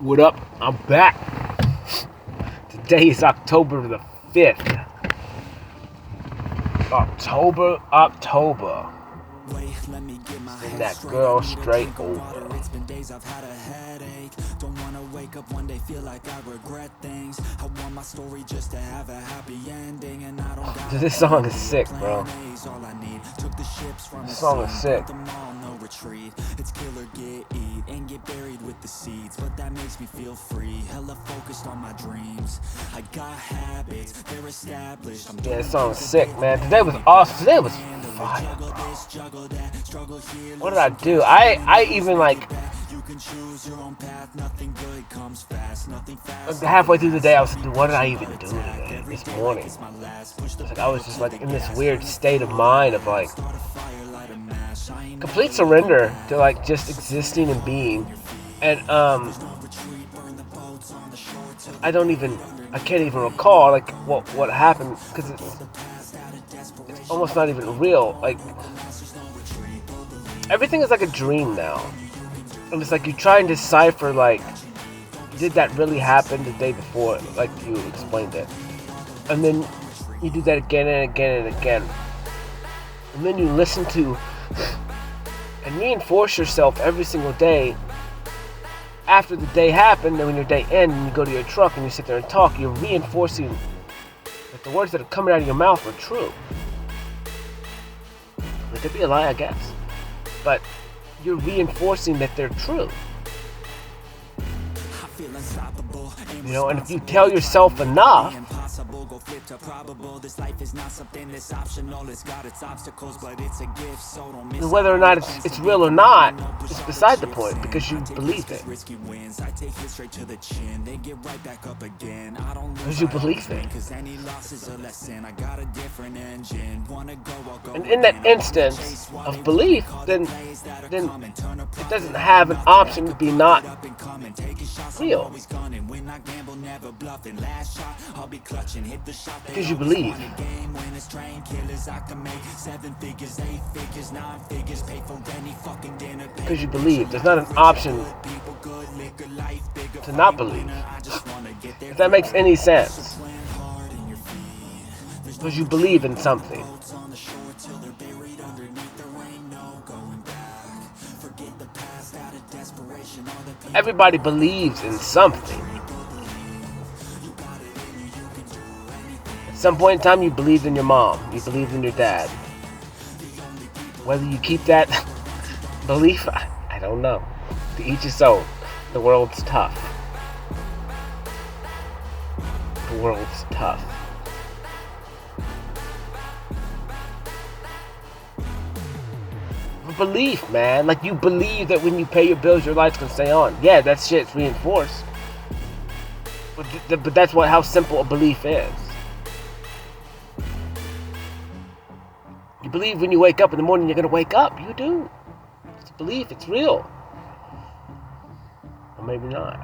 What up? I'm back. Today is October the 5th. October. Send that girl straight over. It's been days I've had a headache. Don't wanna wake up one day, feel like I regret things. I want my story just to have a happy ending, and I don't got Dude, this song is sick, bro. all I need. Took the ships from This song is sick. them all, no retreat. It's kill or get eat and get buried with the seeds, but that makes me feel free. Hella focused on my dreams. I got habits, they're established. Yeah, this song is sick, man. Today was awesome. Today was fire. What did I do? I even like halfway through the day I was like, what did I even do today? This morning. Like I was just like in this weird state of mind of like complete surrender to like just existing and being. And I can't even recall like what happened because it's almost not even real. Like everything is like a dream now, and it's like you try and decipher like, did that really happen the day before? Like you explained it, and then you do that again and again and again, and then you listen to and reinforce yourself every single day. After the day happened, and when your day ends, and you go to your truck and you sit there and talk, you're reinforcing that the words that are coming out of your mouth are true. It could be a lie, I guess, but you're reinforcing that they're true. You know, and if you tell yourself enough, whether or not it's real or not, it's beside the point because you believe it. Because you believe it. And in that instance of belief, then it doesn't have an option to be not real. Because you believe. Because you believe. There's not an option to not believe. If that makes any sense. Because you believe in something. Everybody believes in something. At some point in time, you believed in your mom. You believed in your dad. Whether you keep that belief, I don't know. To each his own. The world's tough. The world's tough. Belief, man. Like you believe that when you pay your bills, your lights can stay on. Yeah, that shit's reinforced. But that's how simple a belief is. You believe when you wake up in the morning, you're gonna wake up. You do. It's a belief. It's real. Or maybe not.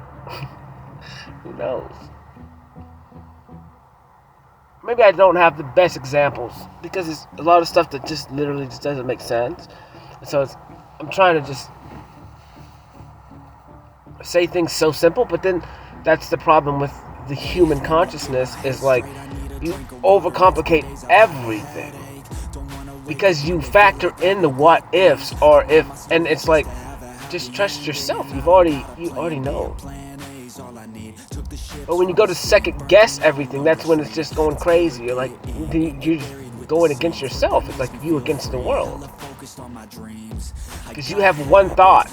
Who knows? Maybe I don't have the best examples because it's a lot of stuff that just literally just doesn't make sense. So I'm trying to just say things so simple, but then that's the problem with the human consciousness is like you overcomplicate everything because you factor in the what ifs or if, and it's like just trust yourself. You already know. But when you go to second guess everything, that's when it's just going crazy. You're like you're going against yourself. It's like you against the world. Because you have one thought.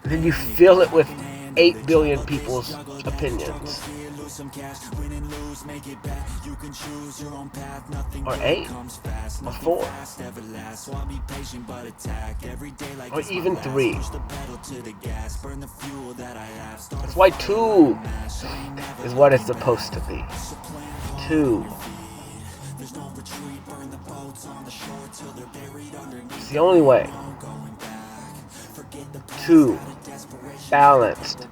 And then you fill it with 8 billion people's opinions. Or 8. Or 4. Or even 3. That's why 2 is what it's supposed to be. 2. It's the only way. 2. Balanced.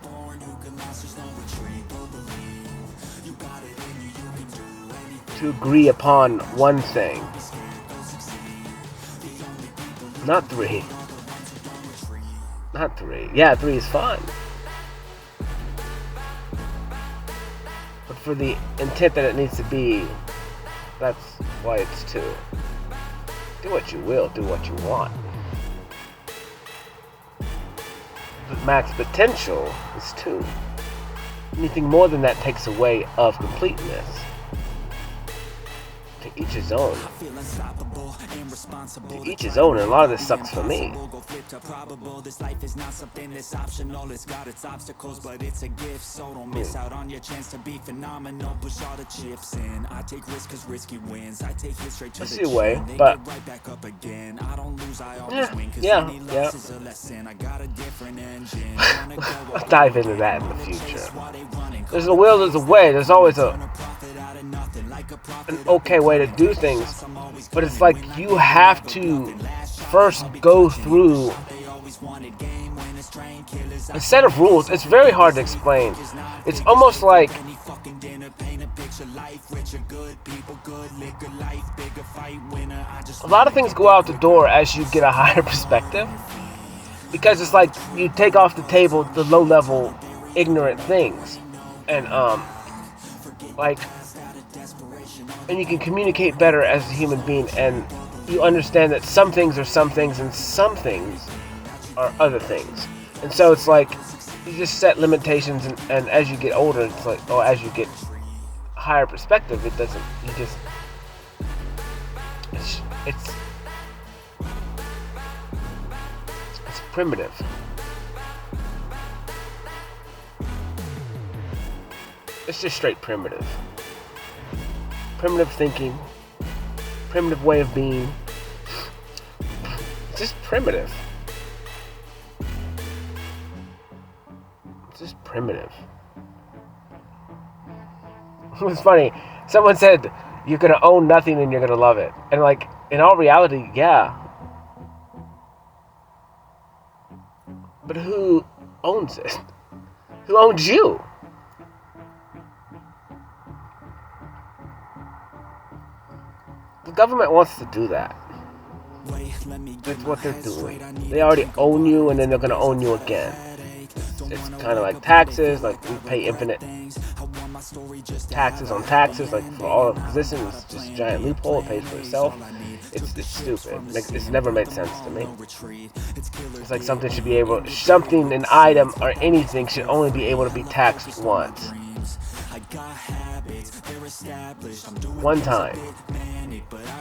To agree upon one thing. Not 3. Not 3. Yeah, 3 is fun. But for the intent that it needs to be, that's why it's 2. Do what you will, do what you want. But max potential is 2. Anything more than that takes away of completeness. To each his own. To each his own, and a lot of this sucks for me. This life is not something that's optional. It's got its obstacles, but it's a gift. So don't miss out on your chance to be phenomenal. Push all the chips in. I take risks cause risky wins. I take it straight to the chin. But right back up again. I don't lose, I always win. Cause any loss is a lesson. I got a different engine. I'll dive into that in the future. There's a will, there's a way. There's always an okay way to do things, but it's like you have to first go through a set of rules. It's very hard to explain. It's almost like a lot of things go out the door as you get a higher perspective, because it's like you take off the table the low-level ignorant things, and and you can communicate better as a human being, and you understand that some things are some things and some things are other things. And so it's like you just set limitations, and as you get older, it's like, oh, as you get higher perspective, it doesn't, you just, it's primitive. It's just straight primitive. Primitive thinking, primitive way of being. It's just primitive. It's just primitive. It's funny. Someone said you're gonna own nothing and you're gonna love it, and like in all reality, yeah. But who owns it? Who owns you? The government wants to do that. That's what they're doing. They already own you, and then they're gonna own you again. It's kind of like taxes. Like we pay infinite taxes on taxes. Like for all of existence, it's just a giant loophole. It pays for itself. It's stupid. Like, it's never made sense to me. It's like something should be able, an item or anything should only be able to be taxed once. One time.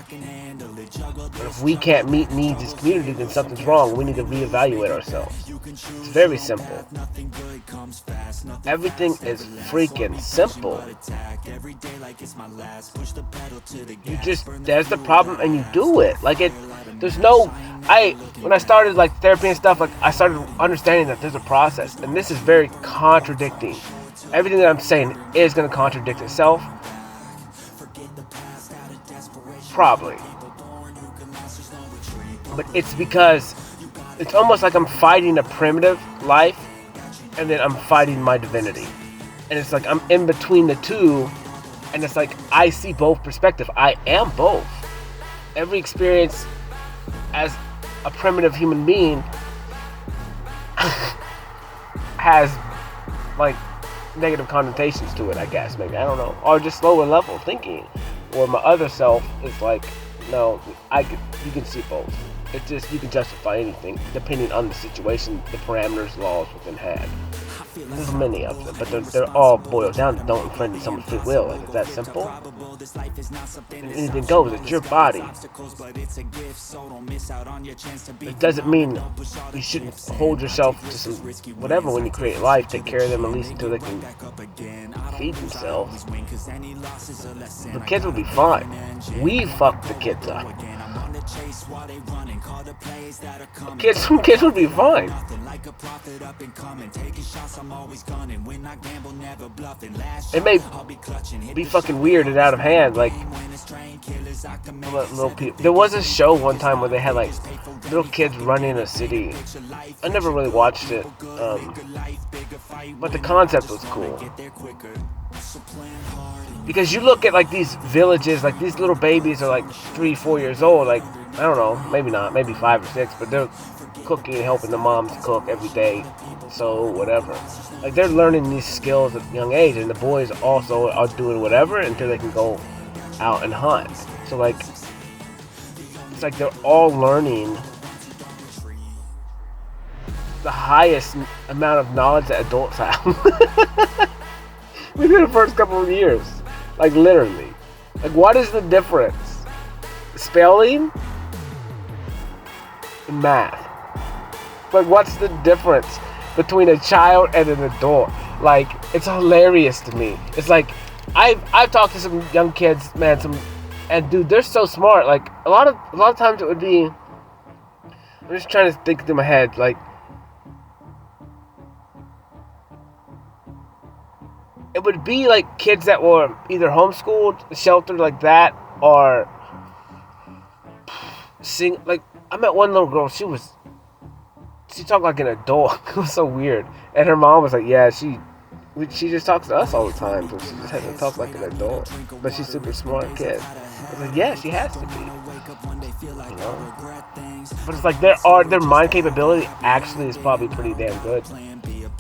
But if we can't meet needs as community, then something's wrong. We need to reevaluate ourselves. It's very simple. Everything is freaking simple. You just, there's the problem and you do it. Like there's no, when I started like therapy and stuff, like I started understanding that there's a process, and this is very contradicting. Everything that I'm saying is going to contradict itself. Probably. But it's because it's almost like I'm fighting a primitive life, and then I'm fighting my divinity. And it's like I'm in between the two, and it's like I see both perspectives. I am both. Every experience as a primitive human being has like negative connotations to it, I guess, maybe, I don't know, or just lower level thinking. Or my other self is like, no, you can see both. It's just, you can justify anything depending on the situation, the parameters, laws within had. There's many of them, but they're all boiled down to don't infringe someone's free will. Like, it's that simple. And anything goes. It's your body. It doesn't mean you shouldn't hold yourself to some whatever when you create life. Take care of them at least until they can feed themselves. The kids will be fine. We fucked the kids up. Kids will be fine. It may be fucking weird and out of hand, like little people. There was a show one time where they had like little kids running in a city. I never really watched it, but the concept was cool. Because you look at like these villages, like these little babies are like 3-4 years old, like I don't know, maybe not, maybe 5 or 6, but they're cooking, helping the moms cook every day, so whatever. Like, they're learning these skills at a young age, and the boys also are doing whatever until they can go out and hunt. So, like, it's like they're all learning the highest amount of knowledge that adults have. Within the first couple of years. Like, literally. Like, what is the difference? Spelling? And math. Like, what's the difference between a child and an adult? Like, it's hilarious to me. It's like, I've talked to some young kids, man, and dude, they're so smart. Like, a lot of times it would be, I'm just trying to think through my head, like, it would be like kids that were either homeschooled, sheltered like that, or like, I met one little girl, she talked like an adult. It was so weird. And her mom was like, yeah, she just talks to us all the time, so she just has to talk like an adult. But she's a super smart kid. I was like, yeah, she has to be. You know? But it's like their mind capability actually is probably pretty damn good.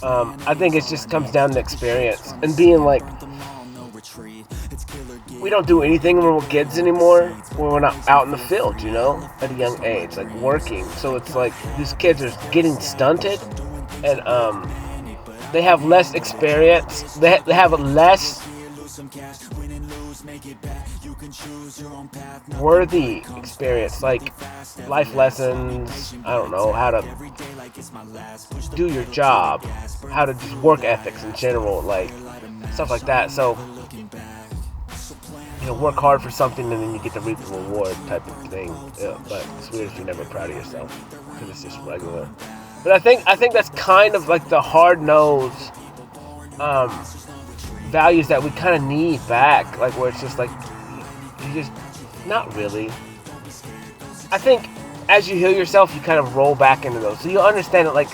I think it just comes down to experience and being like, we don't do anything when we're kids anymore when we're not out in the field, you know, at a young age, like working. So it's like these kids are getting stunted, and they have less experience. They have less worthy experience, like life lessons, I don't know, how to do your job, how to just work ethics in general, like stuff like that. So, you know, work hard for something and then you get to reap the reward type of thing. Yeah, but it's weird if you're never proud of yourself because it's just regular. But I think that's kind of like the hard-nosed values that we kind of need back, like where it's just like, you just, not really. I think as you heal yourself, you kind of roll back into those. So you understand that, like,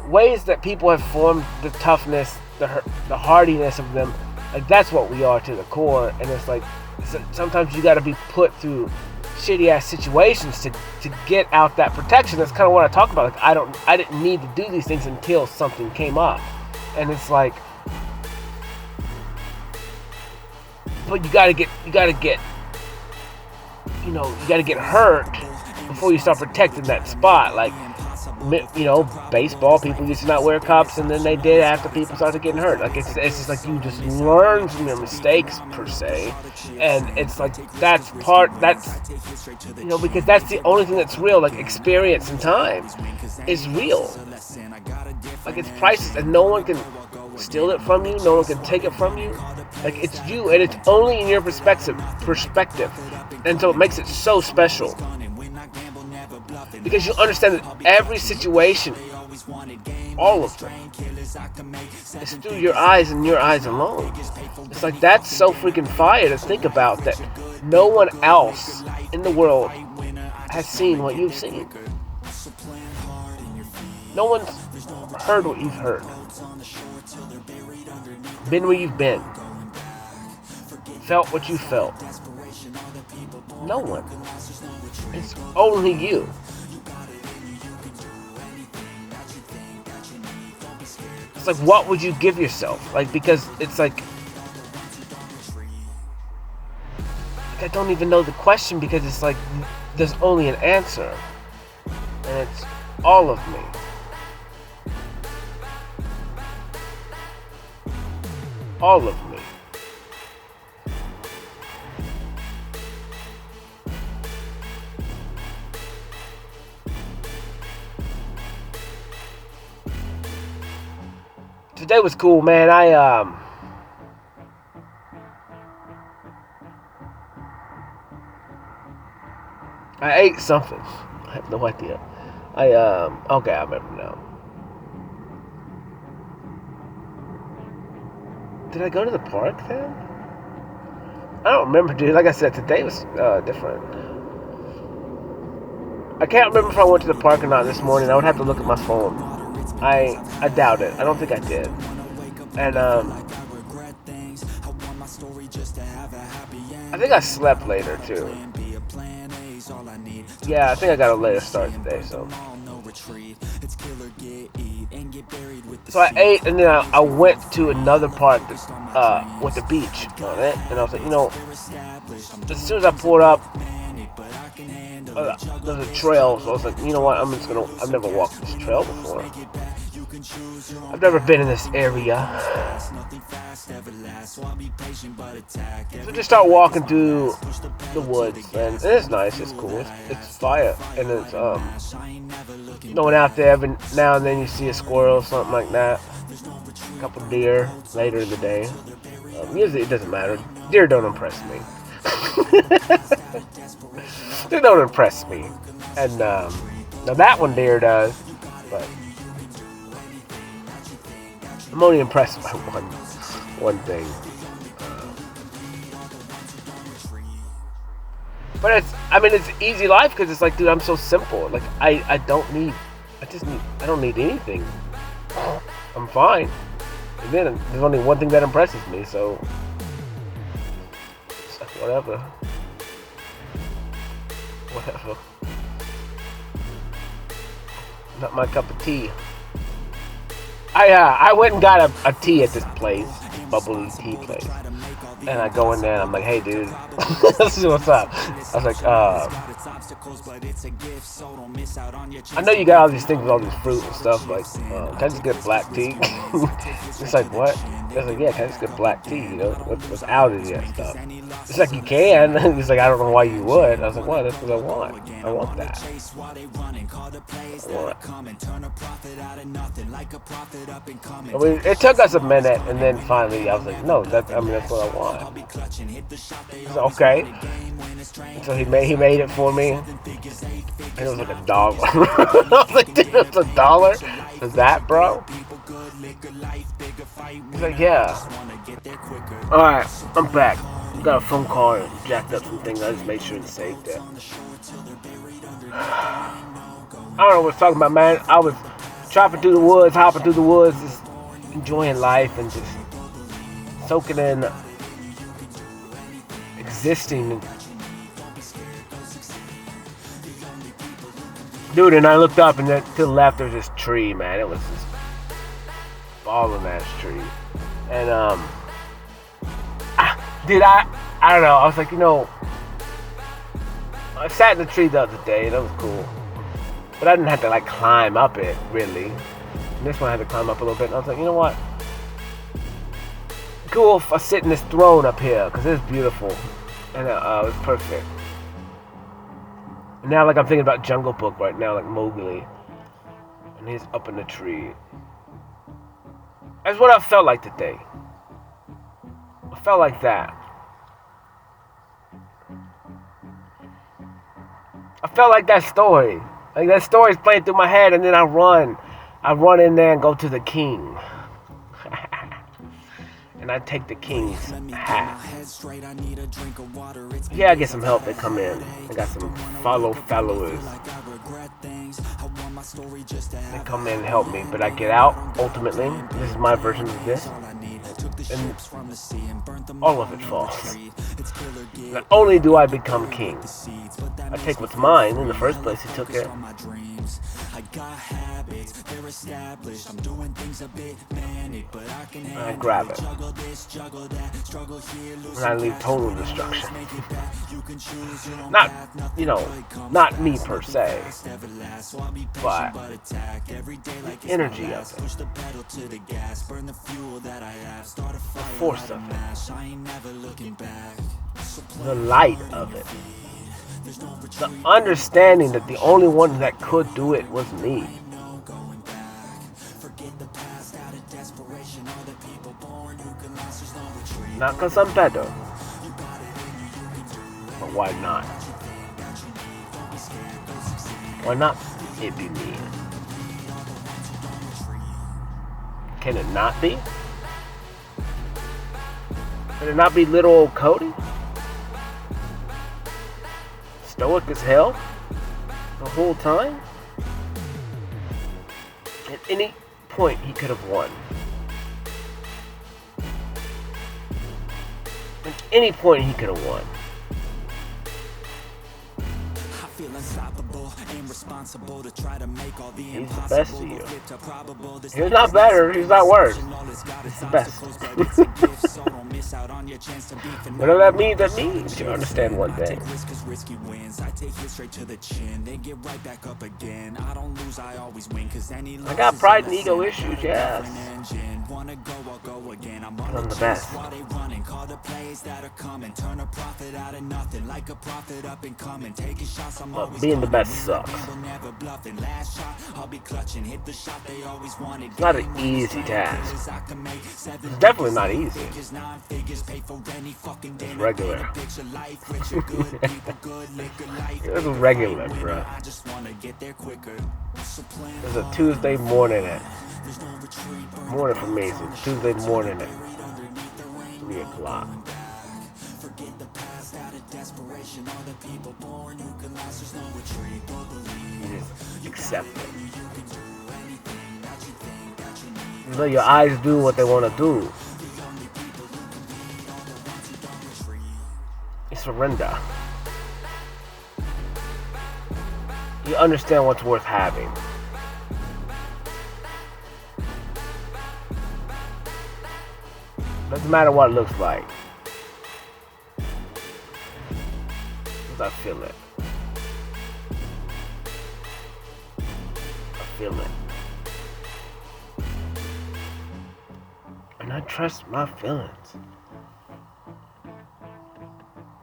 ways that people have formed the toughness, the hardiness of them, like, that's what we are to the core. And it's like, sometimes you got to be put through shitty ass situations to get out that protection. That's kind of what I talk about. Like, I didn't need to do these things until something came up. And it's like, but you gotta get hurt before you start protecting that spot. Like, you know, baseball, people used to not wear cups, and then they did after people started getting hurt. Like, it's just like you just learn from your mistakes, per se. And it's like, that's, you know, because that's the only thing that's real. Like, experience and time is real. Like, it's priceless, and no one can steal it from you, no one can take it from you. Like, it's you, and it's only in your perspective, and so it makes it so special, because you understand that every situation, all of them, is through your eyes and your eyes alone. It's like, that's so freaking fire to think about, that no one else in the world has seen what you've seen. No one's heard what you've heard, been where you've been, felt what you felt. No one. It's only you. It's like, what would you give yourself? Like, because it's like I don't even know the question, because it's like there's only an answer, and it's all of me. All of me. Today was cool, man. I ate something. I have no idea. Okay, I remember now. Did I go to the park then? I don't remember, dude. Like I said, today was different. I can't remember if I went to the park or not this morning. I would have to look at my phone. I doubt it. I don't think I did. And I think I slept later too. Yeah, I think I got a later start today, so So I ate, and then I went to another part with the beach on it, and I was like, you know, as soon as I pulled up, there's a trail, so I was like, you know what, I've never walked this trail before. I've never been in this area. So just start walking through the woods, and it's nice, it's cool, it's fire, and it's, going out there every now and then you see a squirrel, something like that, a couple deer later in the day. Usually it doesn't matter, deer don't impress me. They don't impress me, and now that one deer does, but I'm only impressed by one thing. But it's easy life because it's like, dude, I'm so simple. Like I don't need anything. I'm fine. And then there's only one thing that impresses me, so it's like, whatever. Not my cup of tea. I went and got a tea at this place, bubbly tea place, and I go in there and I'm like, hey dude, this is what's up. I was like, I know you got all these things with all these fruit and stuff, like, can I just get black tea? It's like, what? I was like, yeah, can I just get black tea, you know, without any of that stuff? It's like, you can. He's like, I don't know why you would. I was like, well, that's what I want. I want that. I mean, it took us a minute, and then finally I was like, no, that's what I want. So, okay. So he made it for me. And it was like $1. I was like, dude, it's $1 for that, bro? He's like, yeah. Alright, I'm back. Got a phone call and jacked up some things. I just made sure it's saved there. I don't know what I was talking about, man. I was chopping through the woods, hopping through the woods, just enjoying life and just soaking in existing. Dude, and I looked up, and then to the left there's this tree, man. It was just falling ass tree. And dude, I don't know. I was like, you know, I sat in the tree the other day. That was cool, but I didn't have to like climb up it really. And this one I had to climb up a little bit. And I was like, you know what? Cool if I sit in this throne up here because it's beautiful, and it was perfect. And now, like, I'm thinking about Jungle Book right now, like Mowgli, and he's up in the tree. That's what I felt like today. I felt like that. I felt like that story. Like, that story's playing through my head, and then I run in there and go to the king. And I take the king's hat. Yeah, I get some help. They come in. I got some followers. They come in and help me, but I get out. Ultimately, this is my version of this, and all of it falls. Not only do I become king, I take what's mine. In the first place, he took it. And I grab it. And I leave total destruction. Not, you know, not me per se, but the energy of it. The force of it. The light of it. The understanding that the only one that could do it was me. Not because I'm better, but why not? Why not it be me? Can it not be? Can it not be little old Cody? Stoic as hell the whole time? At any point he could have won. At any point he could have won. responsible to try to make all the He's the best of impossible you. flip to probable. This He's life not is better. He's not worse. He's the best. So don't miss out on your chance to be Whatever that means you understand one I thing. take risks 'cause risky wins. I take hit straight to the chin, then get right back up again. I don't lose, I always win. 'Cause any I got pride and ego issues, yes. Wanna go, I'll go again. I'm the best. while they running. Call the plays that are coming. Turn a profit out of nothing. Like a prophet up and coming. Taking shots, I'm always Being the gunning. best sucks. Never bluffing. Last shot, I'll be clutching. Hit the shot they always wanted. It's not an easy task. It's definitely not easy. It's regular. It's regular, bro. It's a Tuesday morning for me. It's Tuesday morning at 3 o'clock. You just accept it. You let your eyes do what they want to do. You surrender. You understand what's worth having. Doesn't matter what it looks like. Because I feel it. I feel it. And I trust my feelings.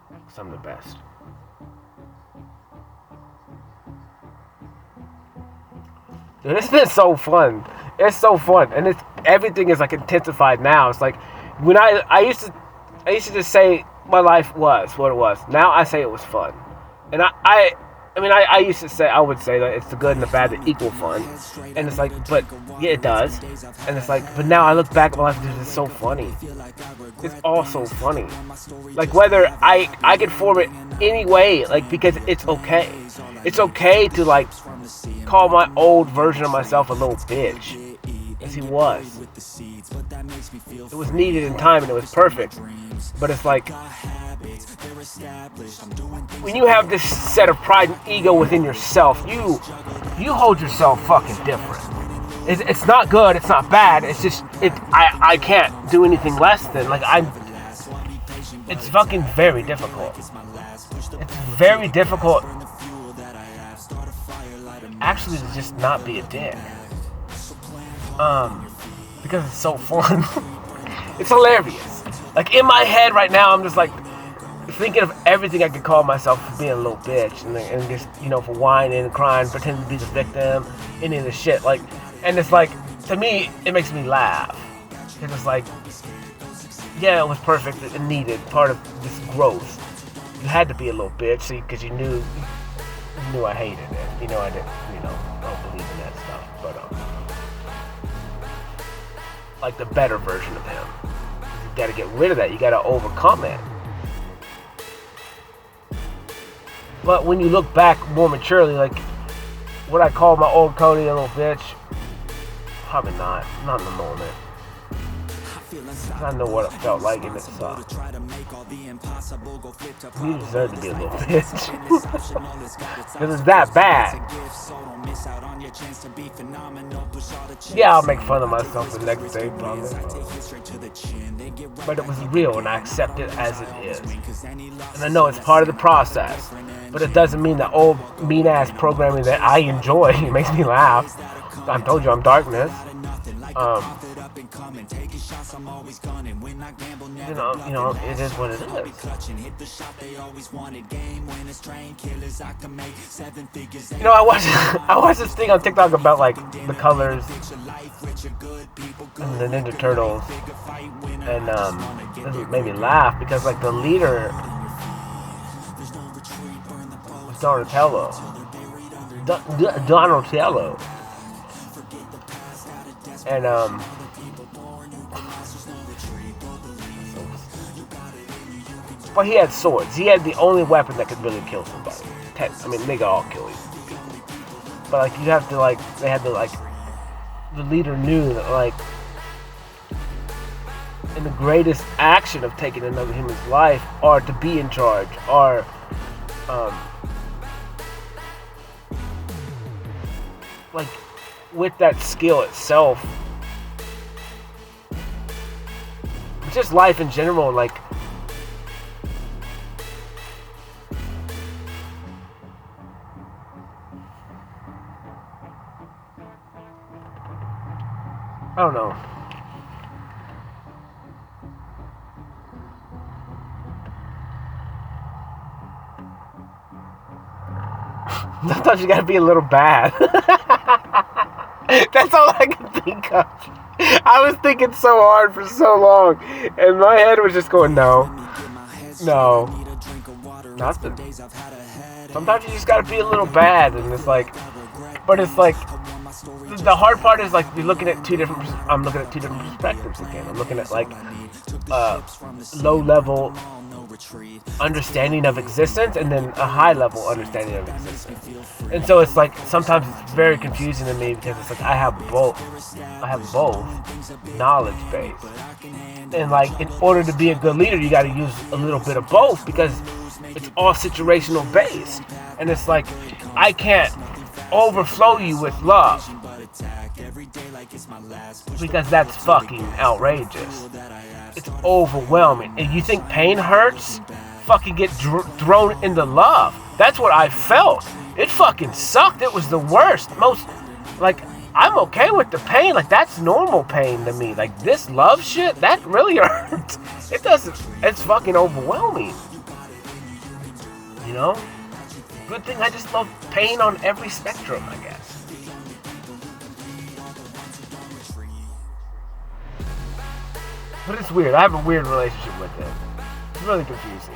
Because I'm the best. Dude, it's been so fun. It's so fun. And everything is like intensified now. It's like when I used to just say my life was what it was. Now I say it was fun. And I used to say, I would say that it's the good and the bad that equal fun. And it's like, but yeah, it does. And it's like, but now I look back at my life, dude, it's so funny. It's all so funny. Like whether I can form it any way, like because it's okay. It's okay to like call my old version of myself a little bitch. As he was. It was needed in time and it was perfect. But it's like, when you have this set of pride and ego within yourself, you hold yourself fucking different. It's not good, it's not bad, it's just, I can't do anything less than, like, it's fucking very difficult. It's very difficult, actually, to just not be a dick. Because it's so fun. It's hilarious. Like, in my head right now, I'm just like, thinking of everything I could call myself for being a little bitch and just, for whining and crying, pretending to be the victim, any of the shit. Like, and it's like, to me, it makes me laugh. Because it's like, yeah, it was perfect and needed, part of this growth. You had to be a little bitch because you knew I hated it. I didn't, don't believe in that stuff. But, like the better version of him. You gotta get rid of that. You gotta overcome it. But when you look back more maturely, like, would I call my old Cody a little bitch? Probably not. Not in the moment. I know what it felt like and it sucked. You deserve to be a little bitch. Because it's that bad. Yeah, I'll make fun of myself the next day, probably. But it was real and I accept it as it is. And I know it's part of the process. But it doesn't mean the old mean-ass programming that I enjoy. It makes me laugh. I told you I'm darkness. It is what it is. I watched this thing on TikTok about like the colors and the Ninja Turtles, and this made me laugh because like the leader was Donatello. Donatello. And but he had swords. He had the only weapon that could really kill somebody. I mean, they could all kill people. But like, you have to like, they had to like, the leader knew that like, in the greatest action of taking another human's life, or to be in charge, or like, with that skill itself, just life in general, like, I don't know. Sometimes you gotta be a little bad. That's all I can think of. I was thinking so hard for so long, and my head was just going, no, nothing. Sometimes you just gotta be a little bad, and it's like, but it's like, the hard part is like I'm looking at two different perspectives again. I'm looking at like low level understanding of existence and then a high level understanding of existence. And so it's like sometimes it's very confusing to me because it's like I have both knowledge base. And like in order to be a good leader you gotta use a little bit of both because it's all situational based. And it's like I can't overflow you with love because that's fucking outrageous. It's overwhelming. And you think pain hurts? Fucking get thrown into love. That's what I felt. It fucking sucked. It was the worst. Most, like, I'm okay with the pain. Like, that's normal pain to me. Like, this love shit, that really hurts. It doesn't, it's fucking overwhelming. You know? Good thing I just love pain on every spectrum, I guess. But it's weird. I have a weird relationship with it. It's really confusing.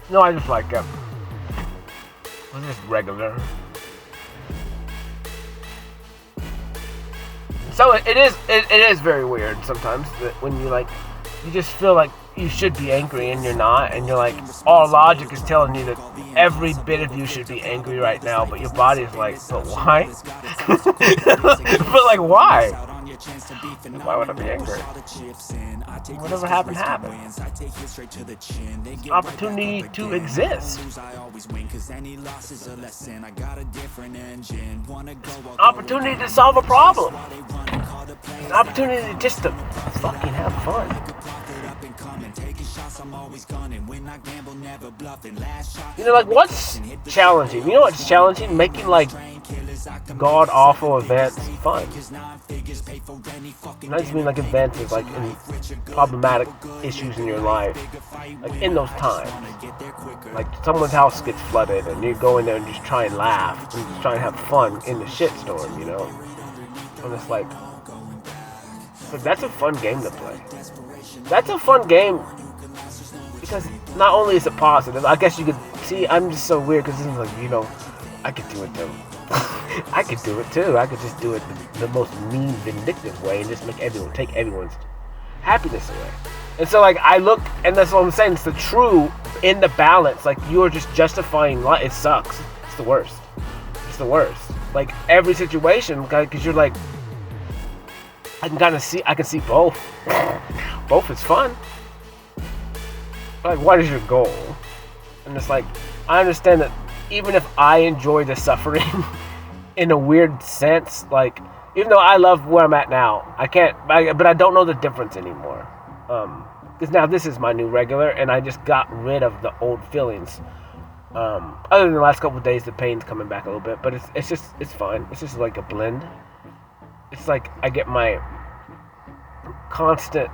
No, I just like it. It's just regular. So it is very weird sometimes that when you like, you just feel like you should be angry and you're not, and you're like, all logic is telling you that every bit of you should be angry right now, but your body is like, but why? But like, why? Why would I be angry? Whatever happened, happened. Opportunity to exist. Opportunity to solve a problem. An opportunity just to fucking have fun. You know, like, what's challenging? You know what's challenging? Making, like, god-awful events fun. I just mean, like, events with, like, problematic issues in your life. Like, in those times. Like, someone's house gets flooded, and you go in there and just try and laugh, and just try and have fun in the shitstorm, you know? And it's like, that's a fun game to play. That's a fun game because not only is it positive, I guess you could see, I'm just so weird because it's like, you know, I could do it too. I could do it too. I could just do it the most mean, vindictive way and just take everyone's happiness away. And so, like, I look, and that's what I'm saying, it's the true in the balance. Like, you're just justifying life. It sucks. It's the worst. It's the worst. Like, every situation, because you're like, I can see both. Both is fun. Like, what is your goal? And it's like, I understand that even if I enjoy the suffering in a weird sense, like, even though I love where I'm at now, but I don't know the difference anymore. Because now this is my new regular, and I just got rid of the old feelings. Other than the last couple of days, the pain's coming back a little bit, but it's fine. It's just like a blend. It's like I get my constant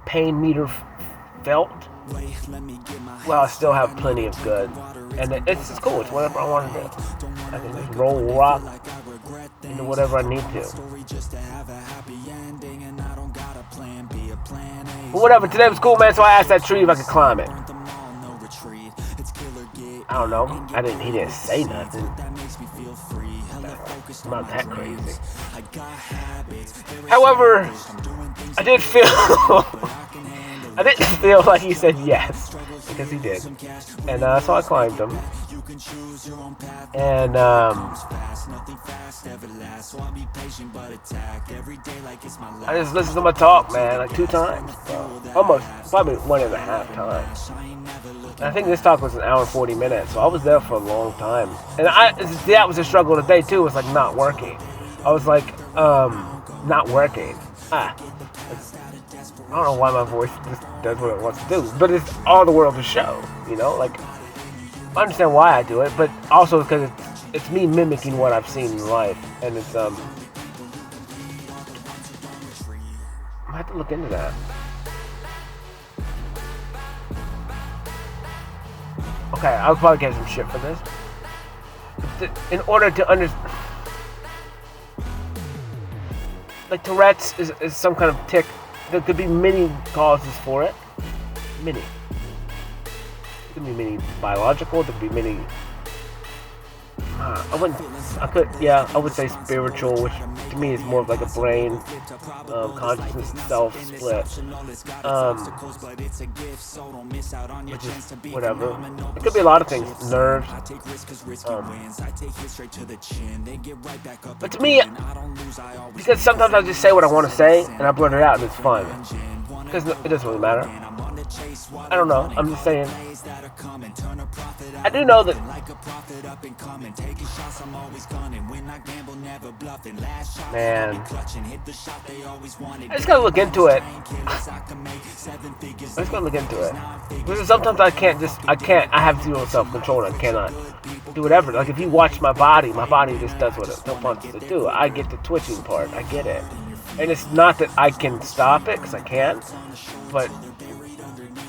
pain meter felt. Well, I still have plenty of good, and it's cool. It's whatever I want to do. I can just rock into whatever I need to. But whatever. Today was cool, man. So I asked that tree if I could climb it. I don't know. He didn't say nothing. It's not that crazy. However, I didn't feel like he said yes, because he did. And so I climbed him. And I just listened to my talk, man, like 2 times, almost, probably 1.5 times. And I think this talk was 1 hour and 40 minutes, so I was there for a long time. And that was a struggle today too. Was like not working. I was like, not working. I don't know why my voice just does what it wants to do, but it's all the world to show, you know. Like, I understand why I do it, but also because it's me mimicking what I've seen in life, and it's I have to look into that. Okay, I'll probably get some shit for this. In order to understand, like Tourette's is some kind of tic. There could be many causes for it. Many. There could be many biological. There could be many. I would say spiritual, which to me is more of like a brain, consciousness, self split, which is whatever. It could be a lot of things, nerves. But to me, because sometimes I just say what I want to say and I blurt it out and it's fun. Because it doesn't really matter. I don't know. I'm just saying. I do know that. Man, I just gotta look into it. Because sometimes I have zero self-control and I cannot do whatever. Like if you watch my body just does what it wants to do. I get the twitching part. I get it. And it's not that I can stop it, because I can't, but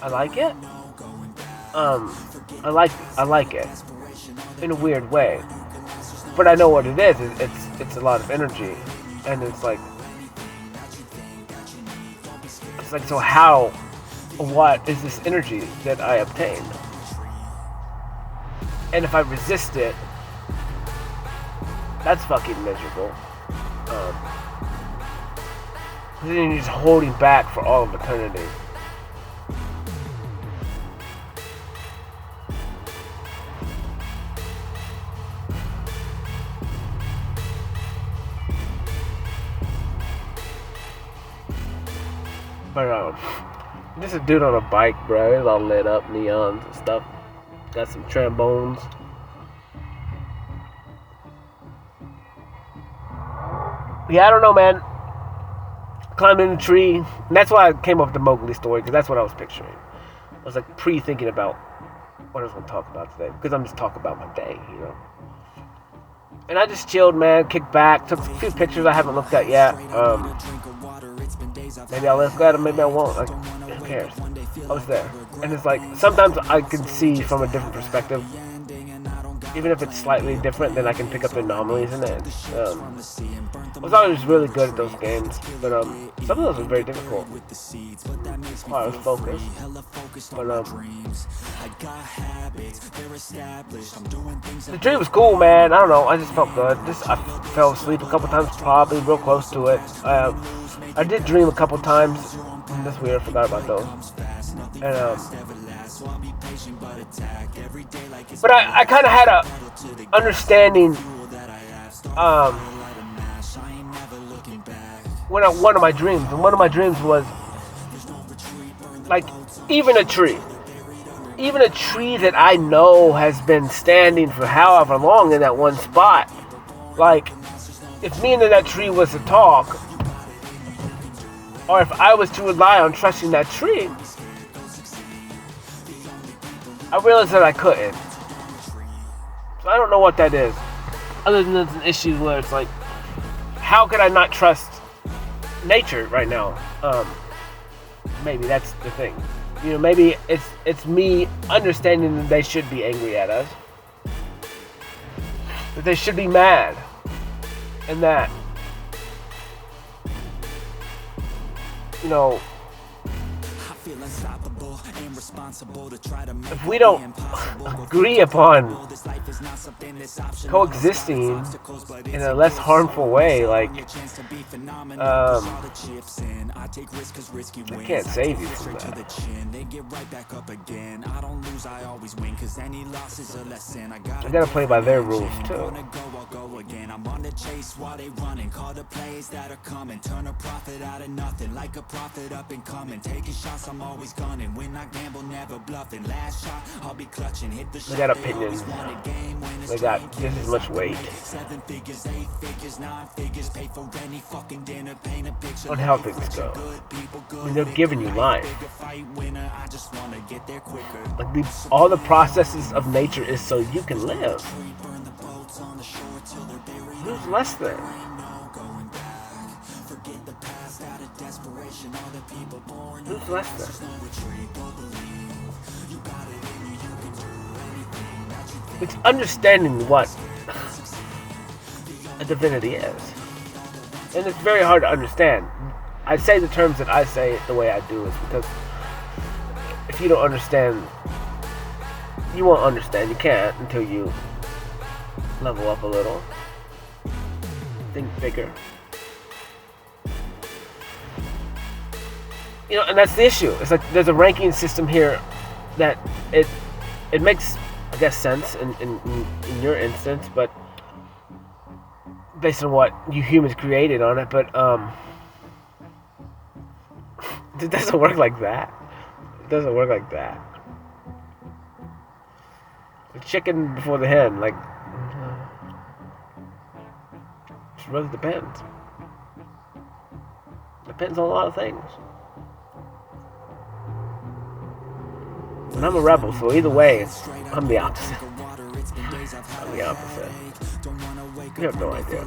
I like it. I like it in a weird way, but I know what it is. It's a lot of energy, and it's like so what is this energy that I obtained? And if I resist it, that's fucking miserable. Then you're just holding back for all of eternity. But this is a dude on a bike, bro. He's all lit up, neons and stuff. Got some trombones. Yeah, I don't know, man. Climbing in a tree. And that's why I came up with the Mowgli story, because that's what I was picturing. I was like pre-thinking about what I was going to talk about today, because I'm just talking about my day, you know. And I just chilled, man, kicked back, took a few pictures I haven't looked at yet. Maybe I'll look at them, maybe I won't. Like, who cares? I was there. And it's like, sometimes I can see from a different perspective. Even if it's slightly different, then I can pick up anomalies in it. I was always really good at those games, but some of those were very difficult. I was focused, but the dream was cool, man. I don't know, I just felt good. I fell asleep a couple times, probably real close to it. I did dream a couple times. That's weird, I forgot about those. And but I kind of had a understanding one of my dreams, and one of my dreams was like even a tree that I know has been standing for however long in that one spot. Like if me and that tree was to talk, or if I was to rely on trusting that tree, I realized that I couldn't. So I don't know what that is. Other than it's an issue where it's like, how could I not trust nature right now? Maybe that's the thing. You know, maybe it's me understanding that they should be angry at us. That they should be mad. And that, you know, if we don't agree upon coexisting in a less harmful way. Like, I can't save you from that. I gotta play by their rules too. I'm on the chase while they running. Call the plays that are coming. Turn a profit out of nothing. Like a prophet up and coming. Taking shots, I'm always gunning. When I gamble, never bluffing. Last shot, I'll be clutching. Hit the shot. They got opinions. They got just as much weight. 7 figures, 8 figures, 9 figures. Pay for any fucking dinner. Paint a picture. On how things go. I mean, they're giving you life. Like all the processes of nature is so you can live. Who's less than? Who's less than? It's understanding what a divinity is. And it's very hard to understand. I say the terms that I say it the way I do is because if you don't understand, you won't understand. You can't until you level up a little. Think bigger. You know, and that's the issue. It's like there's a ranking system here that it makes, I guess, sense in your instance, but based on what you humans created on it, but it doesn't work like that. It doesn't work like that. The chicken before the hen, like, it really depends. Depends on a lot of things. And I'm a rebel, so either way, I'm the opposite. I'm the opposite. You have no idea.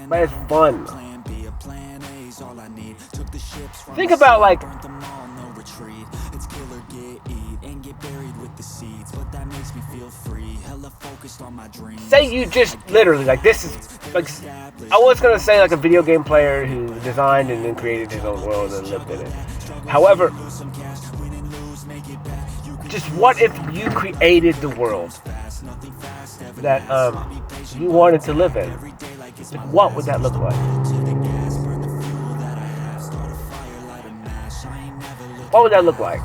But it's fun. Think about, like, say you just literally, like, this is, like, I was gonna say, like, a video game player who designed and then created his own world and lived in it. However, just what if you created the world that you wanted to live in? What would that look like? What would that look like?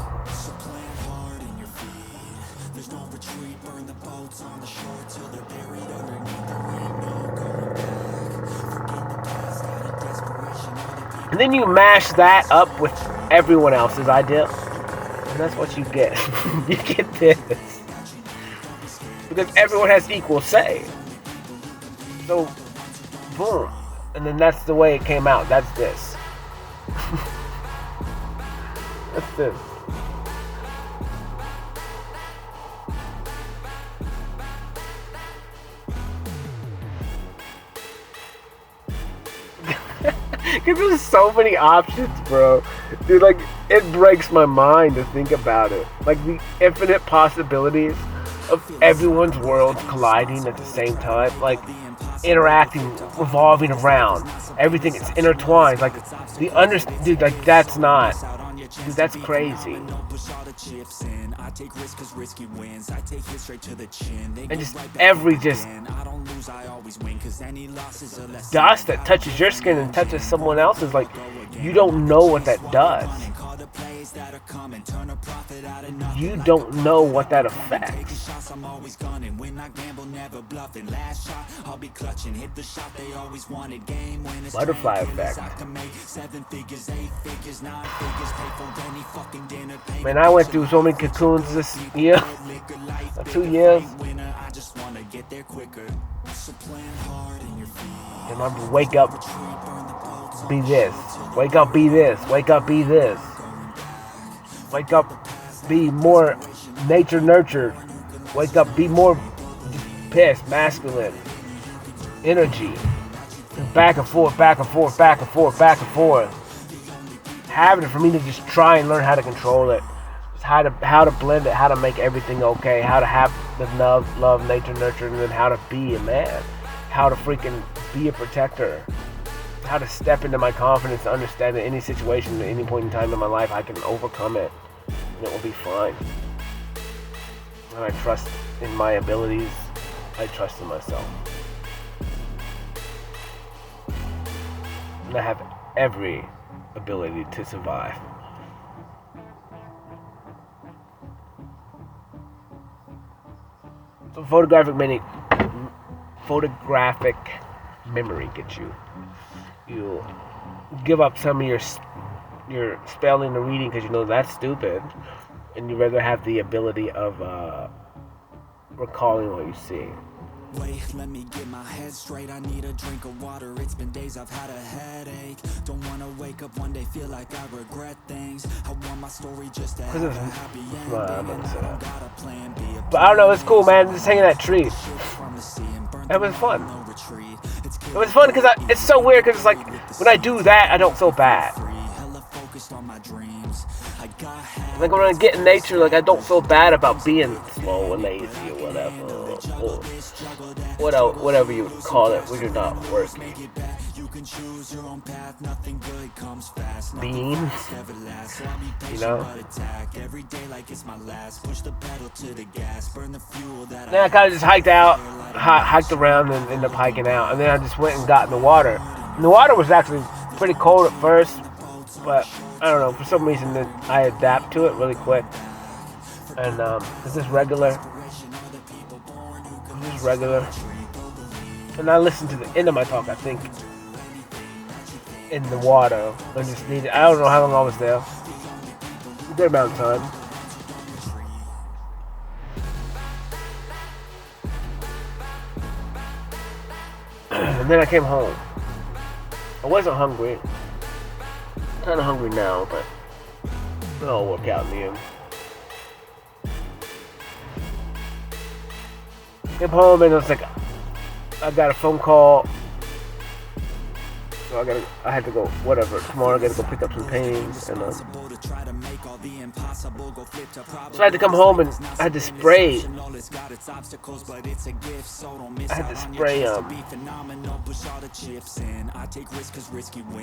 And then you mash that up with everyone else's idea. And that's what you get. You get this. Because everyone has equal say. So, boom. And then that's the way it came out. That's this. That's this. Because there's so many options, bro. Dude, like, it breaks my mind to think about it. Like, the infinite possibilities of everyone's worlds colliding at the same time. Like, interacting, revolving around. Everything is intertwined. Like, dude, like, that's not... Dude, that's crazy. And just every dust that touches your skin and touches someone else's, like, you don't know what that does. You don't know what that affects. Butterfly effect. Man, I went through so many cocoons this year. 2 years. And I'm wake up, be this. Wake up, be this. Wake up, be this. Wake up, be more nature nurtured. Wake up, be more pissed, masculine. Energy. Back and forth, back and forth, back and forth, back and forth. Having it for me to just try and learn how to control it. Just how to blend it, how to make everything okay, how to have the love, nature, nurture, and then how to be a man. How to freaking be a protector. How to step into my confidence to understand that any situation at any point in time in my life I can overcome it. And it will be fine. and I trust in my abilities. I trust in myself. And I have every ability to survive. So photographic memory gets you. You give up some of your spelling and reading because you know that's stupid, and you rather have the ability of recalling what you see. Wait, let me get my head straight. I need a drink of water. It's been days I've had a headache. Don't wanna wake up one day, feel like I regret things. I want my story just to have a happy ending. And I don't got a plan B. But I don't know, it's cool, man. Just hanging that tree. It was fun. It was fun because it's so weird because it's like when I do that, I don't feel bad. Like when I get in nature, like I don't feel bad about being slow and lazy or whatever. Whatever you call it when you're not working. Beans, you know. Then I kind of just hiked around and ended up hiking out, and then I just went and got in the water. And the water was actually pretty cold at first, but I don't know, for some reason I adapt to it really quick. And it's just regular. And I listened to the end of my talk, I think, in the water. I don't know how long I was there. A good amount of time. And then I came home. I wasn't hungry. I'm kind of hungry now, but it'll work out in the end. Came home and it was like, I got a phone call. So I had to go, whatever. Tomorrow I gotta go pick up some paintings. And so I had to come home and I had to spray.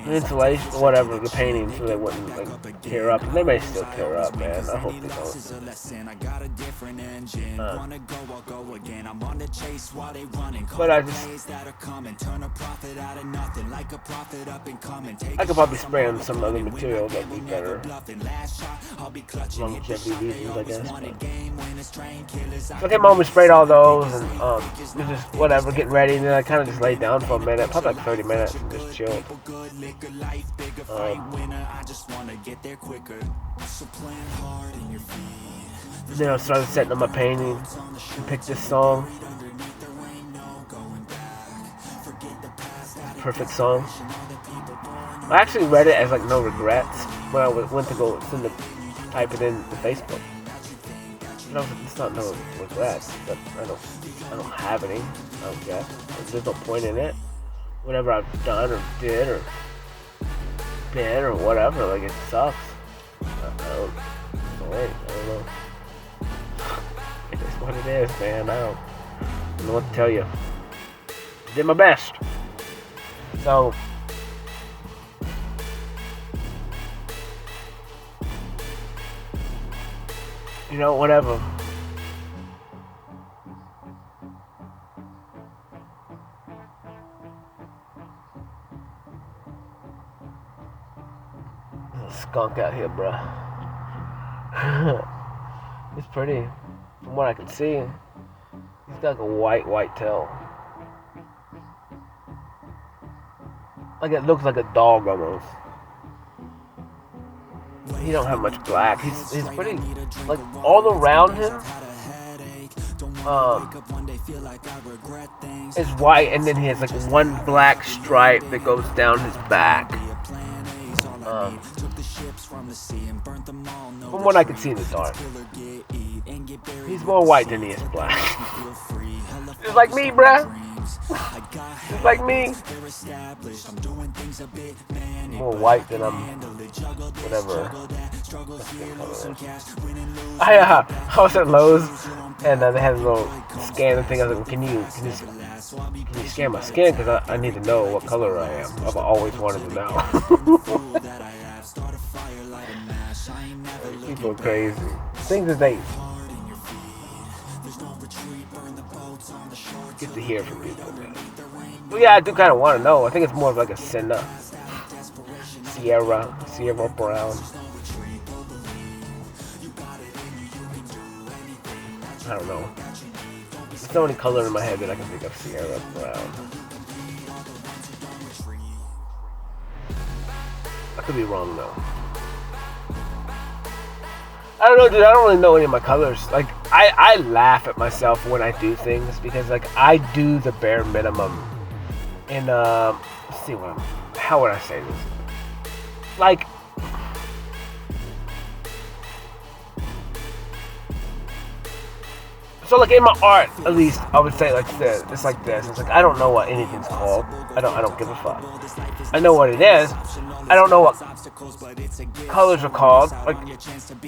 Insulation, whatever, the painting, so they wouldn't like tear up. And they may still tear up, man. I hope they don't. But I could probably spray on some other material that'd be better. Longevity reasons, I guess. So I came home and sprayed all those and just whatever, getting ready, and then I kind of just laid down for a minute, probably like 30 minutes, and just chilled. Then I started setting up my painting and picked this song. Perfect song. I actually read it as like no regrets when I went to go type it in to Facebook. And I was like, it's not no regrets, but I don't have any. I don't guess. There's no point in it. Whatever I've done or did or been or whatever, like it sucks. I don't know. It is what it is, man. I don't know what to tell you. Did my best. So, you know, whatever. There's a skunk out here, bruh. He's pretty. From what I can see, he's got like a white tail. Like it looks like a dog almost. He don't have much black. He's pretty, like all around him is white, and then he has like one black stripe that goes down his back. From what I can see in the dark, he's more white than he is black. Just like me, bruh. Just like me. More white than I'm whatever. I was at Lowe's and they had a little scan thing. I was like, can you scan my skin? Because I need to know what color I am. I've always wanted to know. People are crazy. Things that they get to hear from people, man. But yeah, I do kind of want to know. I think it's more of like a Senna, Sierra Brown. I don't know. There's no any color in my head that I can think of Sierra Brown. I could be wrong though. I don't know, dude. I don't really know any of my colors. Like, I laugh at myself when I do things because, like, I do the bare minimum. In let's see how would I say this? Like, so like in my art, at least, I would say like this. It's like this. It's like I don't know what anything's called. I don't give a fuck. I know what it is. I don't know what colors are called. Like,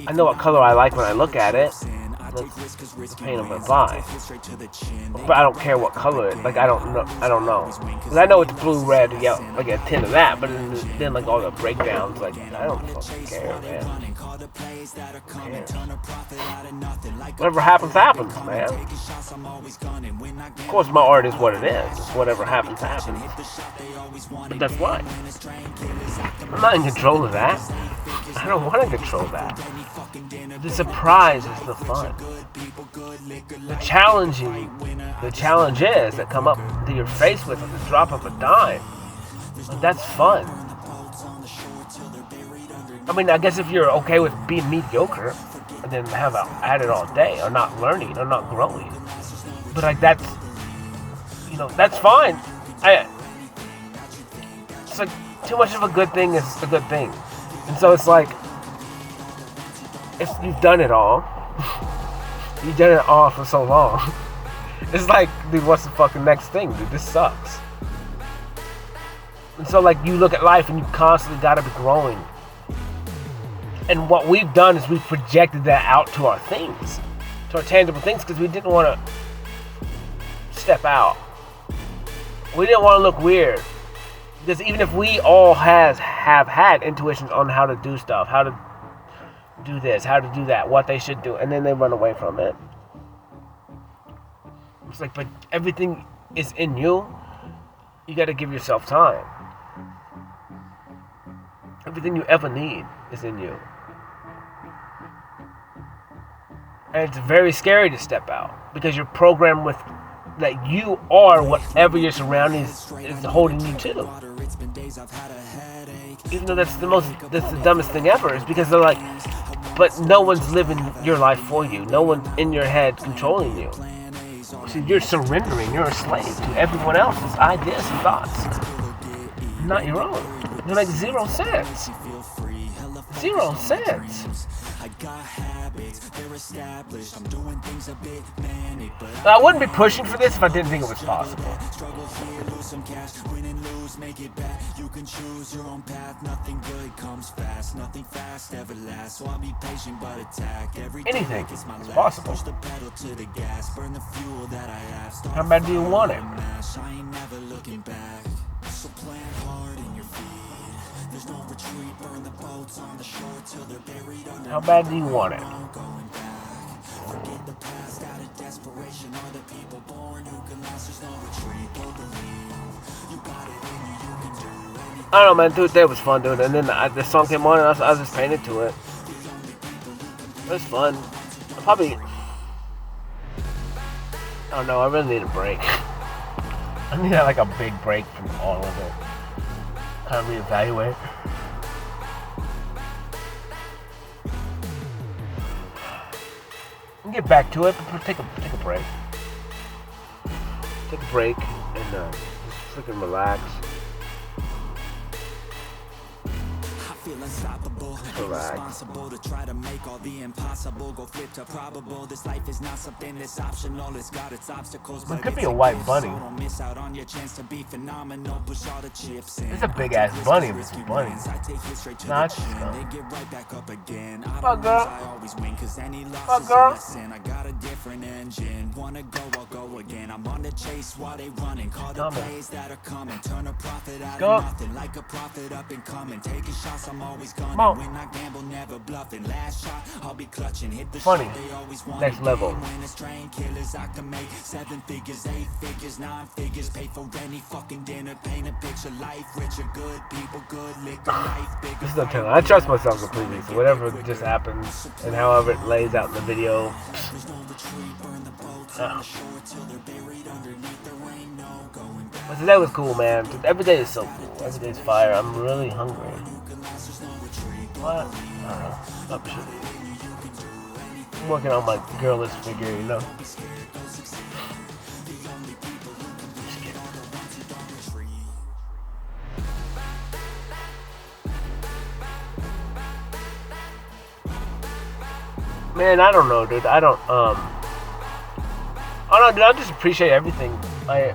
I know what color I like when I look at it. Like, the paint of my eye. But I don't care what color it. Like, I don't know. Cause I know it's blue, red, yellow, like a tint of that. But then like all the breakdowns, like I don't fucking care, man. Whatever happens, happens, man. Of course, my art is what it is. It's whatever happens, happens. But that's why. I'm not in control of that. I don't want to control that. The surprise is the fun. The challenge is that come up to your face with at the drop of a dime. Like, that's fun. I mean, I guess if you're okay with being mediocre and then have at it all day, or not learning, or not growing, but like that's fine. It's like too much of a good thing is a good thing, and so it's like if you've done it all, you've done it all for so long. It's like, dude, what's the fucking next thing, dude? This sucks. And so like you look at life and you constantly gotta be growing. And what we've done is we've projected that out to our things, to our tangible things, because we didn't want to step out. We didn't want to look weird. Because even if we all have had intuitions on how to do stuff, how to do this, how to do that, what they should do, and then they run away from it. It's like, but everything is in you. You got to give yourself time. Everything you ever need is in you. And it's very scary to step out because you're programmed with that you are whatever your surroundings is holding you to. Even though that's the dumbest thing ever, is because they're like, but no one's living your life for you. No one's in your head controlling you. So you're surrendering. You're a slave to everyone else's ideas and thoughts, not your own. You're like 0 cents. 0 cents. I wouldn't be pushing for this if I didn't think it was possible. Anything is possible. How bad do you want it? So plant hard in your feet. There's no retreat, burn the boats on the shore till they're buried under. How bad do you want it? Forget the past out of desperation. Are the people born who can last? There's no retreat, you got it in you, you can do anything. I don't know, man, dude, that was fun, dude. And then the song came on and I was just painted to it. It was fun. I don't know, I really need a break. I need like a big break from all of it. Kind of reevaluate. And get back to it, but take a break. Take a break and just freaking relax. Feel unstoppable, irresponsible to try to make all the impossible go flip to probable. This life is not something that's optional. It's got its obstacles, but it could be a white bunny. So don't miss out on your chance to be phenomenal. Push all the chips in. It's a big ass bunny. This is bunny. Nah, it's just fuck girl. Fuck girl. I got a different engine. Wanna go, I'll go again. I'm on the chase while they running. Call the plays that are coming. Turn a profit out of nothing. Like a prophet up and coming. Taking shots. I'm always gonna when I gamble, never bluffing. Last shot, I'll be clutching. Hit the Funny. shot, they always want Next level. winners, train killers, I can make 7 figures, 8 figures, 9 figures. Pay for any fucking dinner, paint a picture. Life richer, good people, good liquor, life bigger. This is not telling. I trust myself completely. So whatever just happens and however it lays out in the video. But today was cool, man. Every day is so cool. Every day is fire. I'm really hungry. What? Oh, shit. I'm working on my girlish figure, you know. Man, I don't know, dude. I don't know, dude. I just appreciate everything. I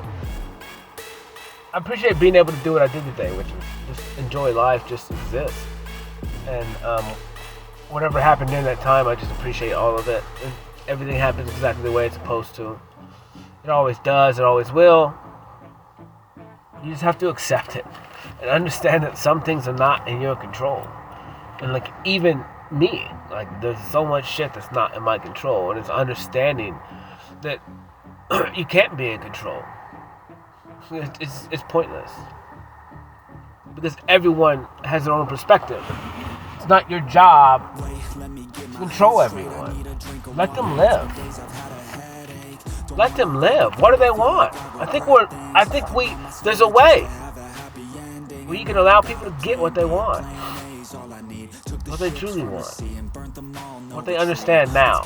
appreciate being able to do what I did today, which is just enjoy life, just exist. And whatever happened during that time, I just appreciate all of it. And everything happens exactly the way it's supposed to. It always does. It always will. You just have to accept it and understand that some things are not in your control. And like even me, like there's so much shit that's not in my control, and it's understanding that you can't be in control. It's pointless because everyone has their own perspective. It's not your job to control everyone. Let them live. Let them live. What do they want? There's a way where you can allow people to get what they want. What they truly want. What they understand now.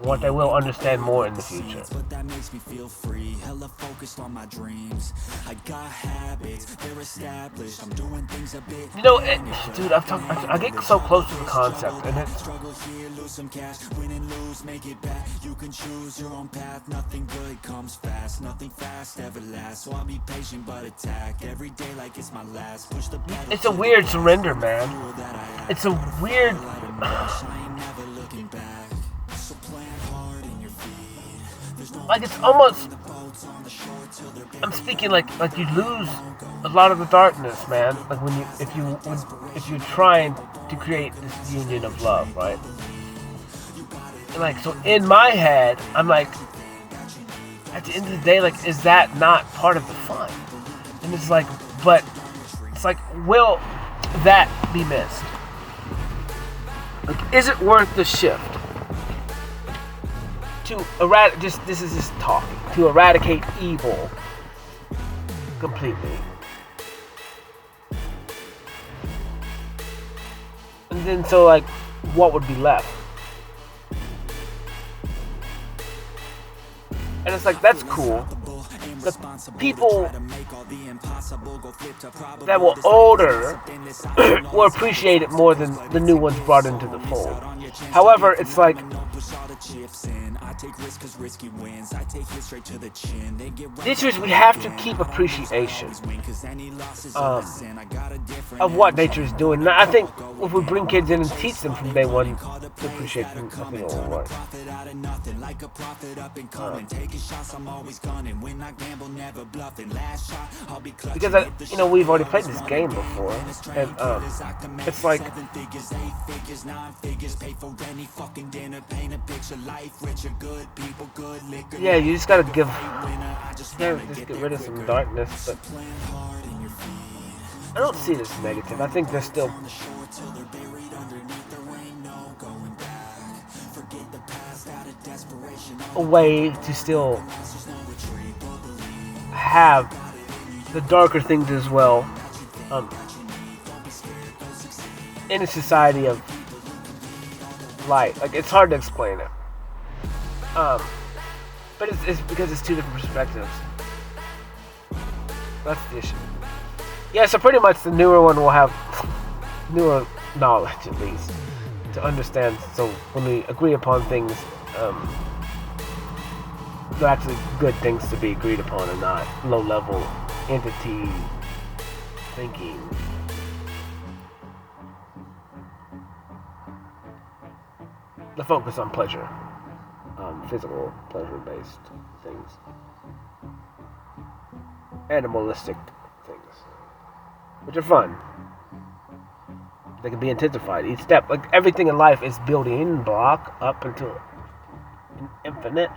What they will understand more in the future. But that makes me feel free. Hella focused on my dreams. I got habits, they're established. I'm doing things a bit. You know, dude, I get so close to the concept, and it's struggle here, lose some cash, win and lose, make it back. You can choose your own path. Nothing good comes fast. Nothing fast ever lasts. So I'll be patient but attack every day like it's my last. Push the pedal. It's a weird surrender, man. It's a weird. I ain't never looking back. So plant hard in your feet. Like it's almost. I'm speaking like you lose a lot of the darkness, man. Like if you're trying to create this union of love, right? And like so in my head, I'm like, at the end of the day, like, is that not part of the fun? And it's like, but it's like, will that be missed? Like, is it worth the shift to eradicate? This is just talking to eradicate evil completely, and then so like, what would be left? And it's like, that's cool. The people that were older will appreciate it more than the new ones brought into the fold. However, it's like the issue is we have to keep appreciation of what nature is doing. Now, I think if we bring kids in and teach them from day one to appreciate them, I think it will work. Because we've already played this game before, and it's like, yeah, you just gotta just get rid of some darkness. But I don't see this negative. I think there's still a way to still have the darker things as well in a society of light. Like, it's hard to explain it, but it's because it's two different perspectives. That's the issue. Yeah, so pretty much the newer one will have newer knowledge, at least, to understand. So when we agree upon things, they're actually good things to be agreed upon and not low-level entity thinking. The focus on pleasure, physical pleasure-based things, animalistic things, which are fun. They can be intensified. Each step, like everything in life, is building block up until infinite.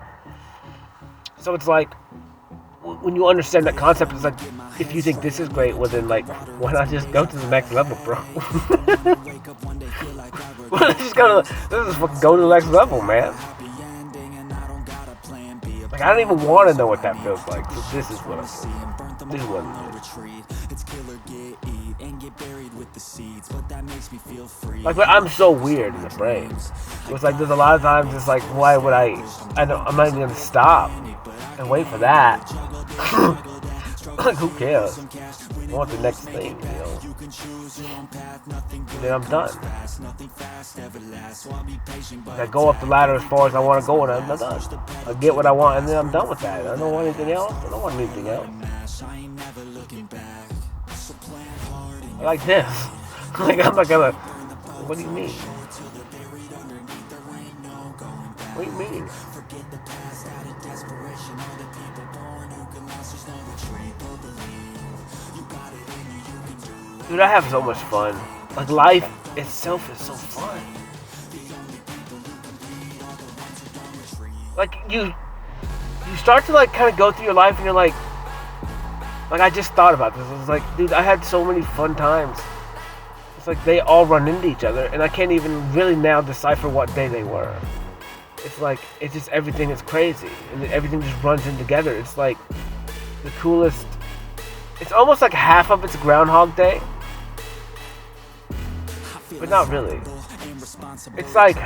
So it's like, when you understand that concept, it's like, if you think this is great, well then, like, why not just go to the next level, bro? Just go to the next level, man. Like, I don't even want to know what that feels like. So this is what I feel. This is what it is. Like, but I'm so weird in the brain. It's like, there's a lot of times it's like, why would I'm not even gonna stop and wait for that. Like, who cares? I want the next thing, you know. And then I'm done. I go up the ladder as far as I want to go, and I'm done. I get what I want, and then I'm done with that. I don't want anything else. I don't want anything else. I like this. Like, I'm not gonna. What do you mean? What do you mean? Dude, I have so much fun. Like, life itself is so fun. Like, you start to, like, kind of go through your life and you're like, I just thought about this. I was like, dude, I had so many fun times. It's like they all run into each other, and I can't even really now decipher what day they were. It's like, it's just everything is crazy, and everything just runs in together. It's like the coolest. It's almost like half of it's Groundhog Day, but not really. It's like,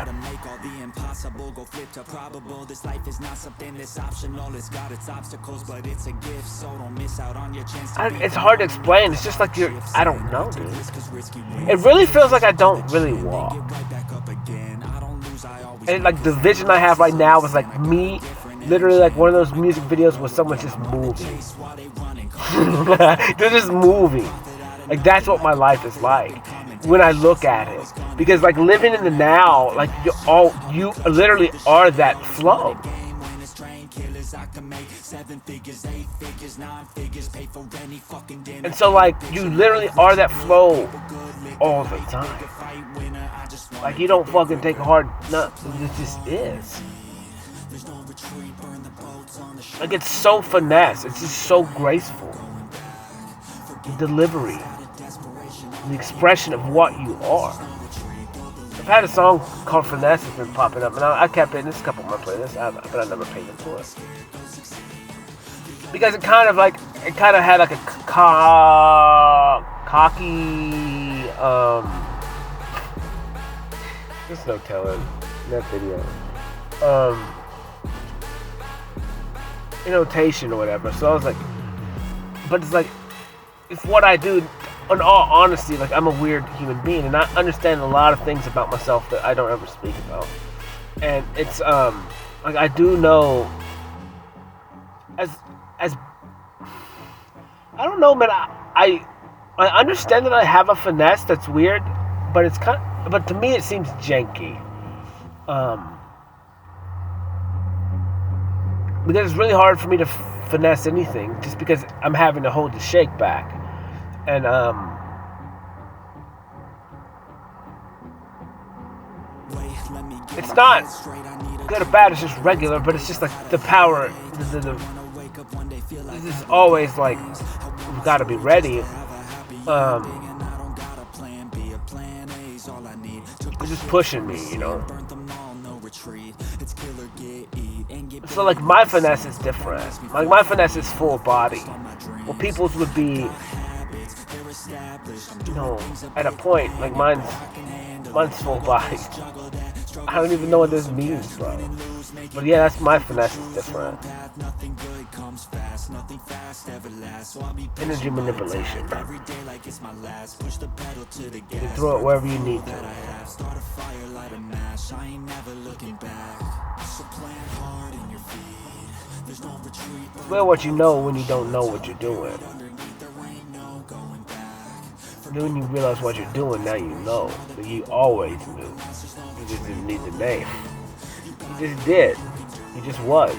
it's hard to explain. It's just like I don't know, dude. It really feels like I don't really walk. And like the vision I have right now is like me, literally like one of those music videos where someone's just moving. They're just moving. Like, that's what my life is like when I look at it. Because like living in the now, like you literally are that flow. And so like you literally are that flow all the time. Like, you don't fucking take a hard nut. It just is. Like, it's so finesse. It's just so graceful. The delivery. The expression of what you are. I've had a song called Finesse that's been popping up, and I kept it in this couple of my playlists, but I never paid into it. Because it kind of had like a cocky, there's no telling in that video, notation or whatever. So I was like, but it's like, it's what I do. In all honesty, like, I'm a weird human being, and I understand a lot of things about myself that I don't ever speak about. And it's like, I do know, as I don't know, man. I understand that I have a finesse that's weird, but but to me it seems janky. Because it's really hard for me to finesse anything, just because I'm having to hold the shake back. And it's not good or bad, it's just regular, but it's just like the power, it's always like, we've got to be ready. It's just pushing me, you know. So like, my finesse is different. Like, my finesse is full body. Well, people's would be, at a point, like mine's full body. I don't even know what this means, bro. But yeah, that's my finesse is different. Energy manipulation. You can throw it wherever you need to. Swear what you know when you don't know what you're doing. Then when you realize what you're doing, now you know. But you always knew. You just didn't need the name. You just did. You just was.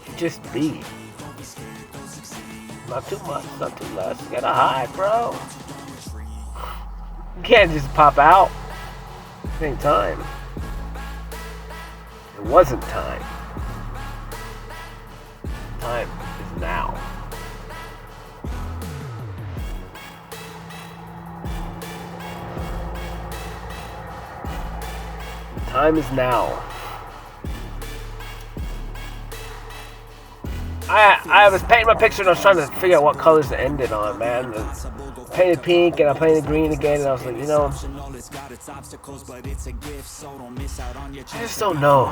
You just be. Not too much, not too less. You gotta hide, bro. You can't just pop out. It ain't time. It wasn't time. Time is now. Time is now. I was painting my picture and I was trying to figure out what colors to end it on, man. I painted pink and I painted green again, and I was like, you know, I just don't know.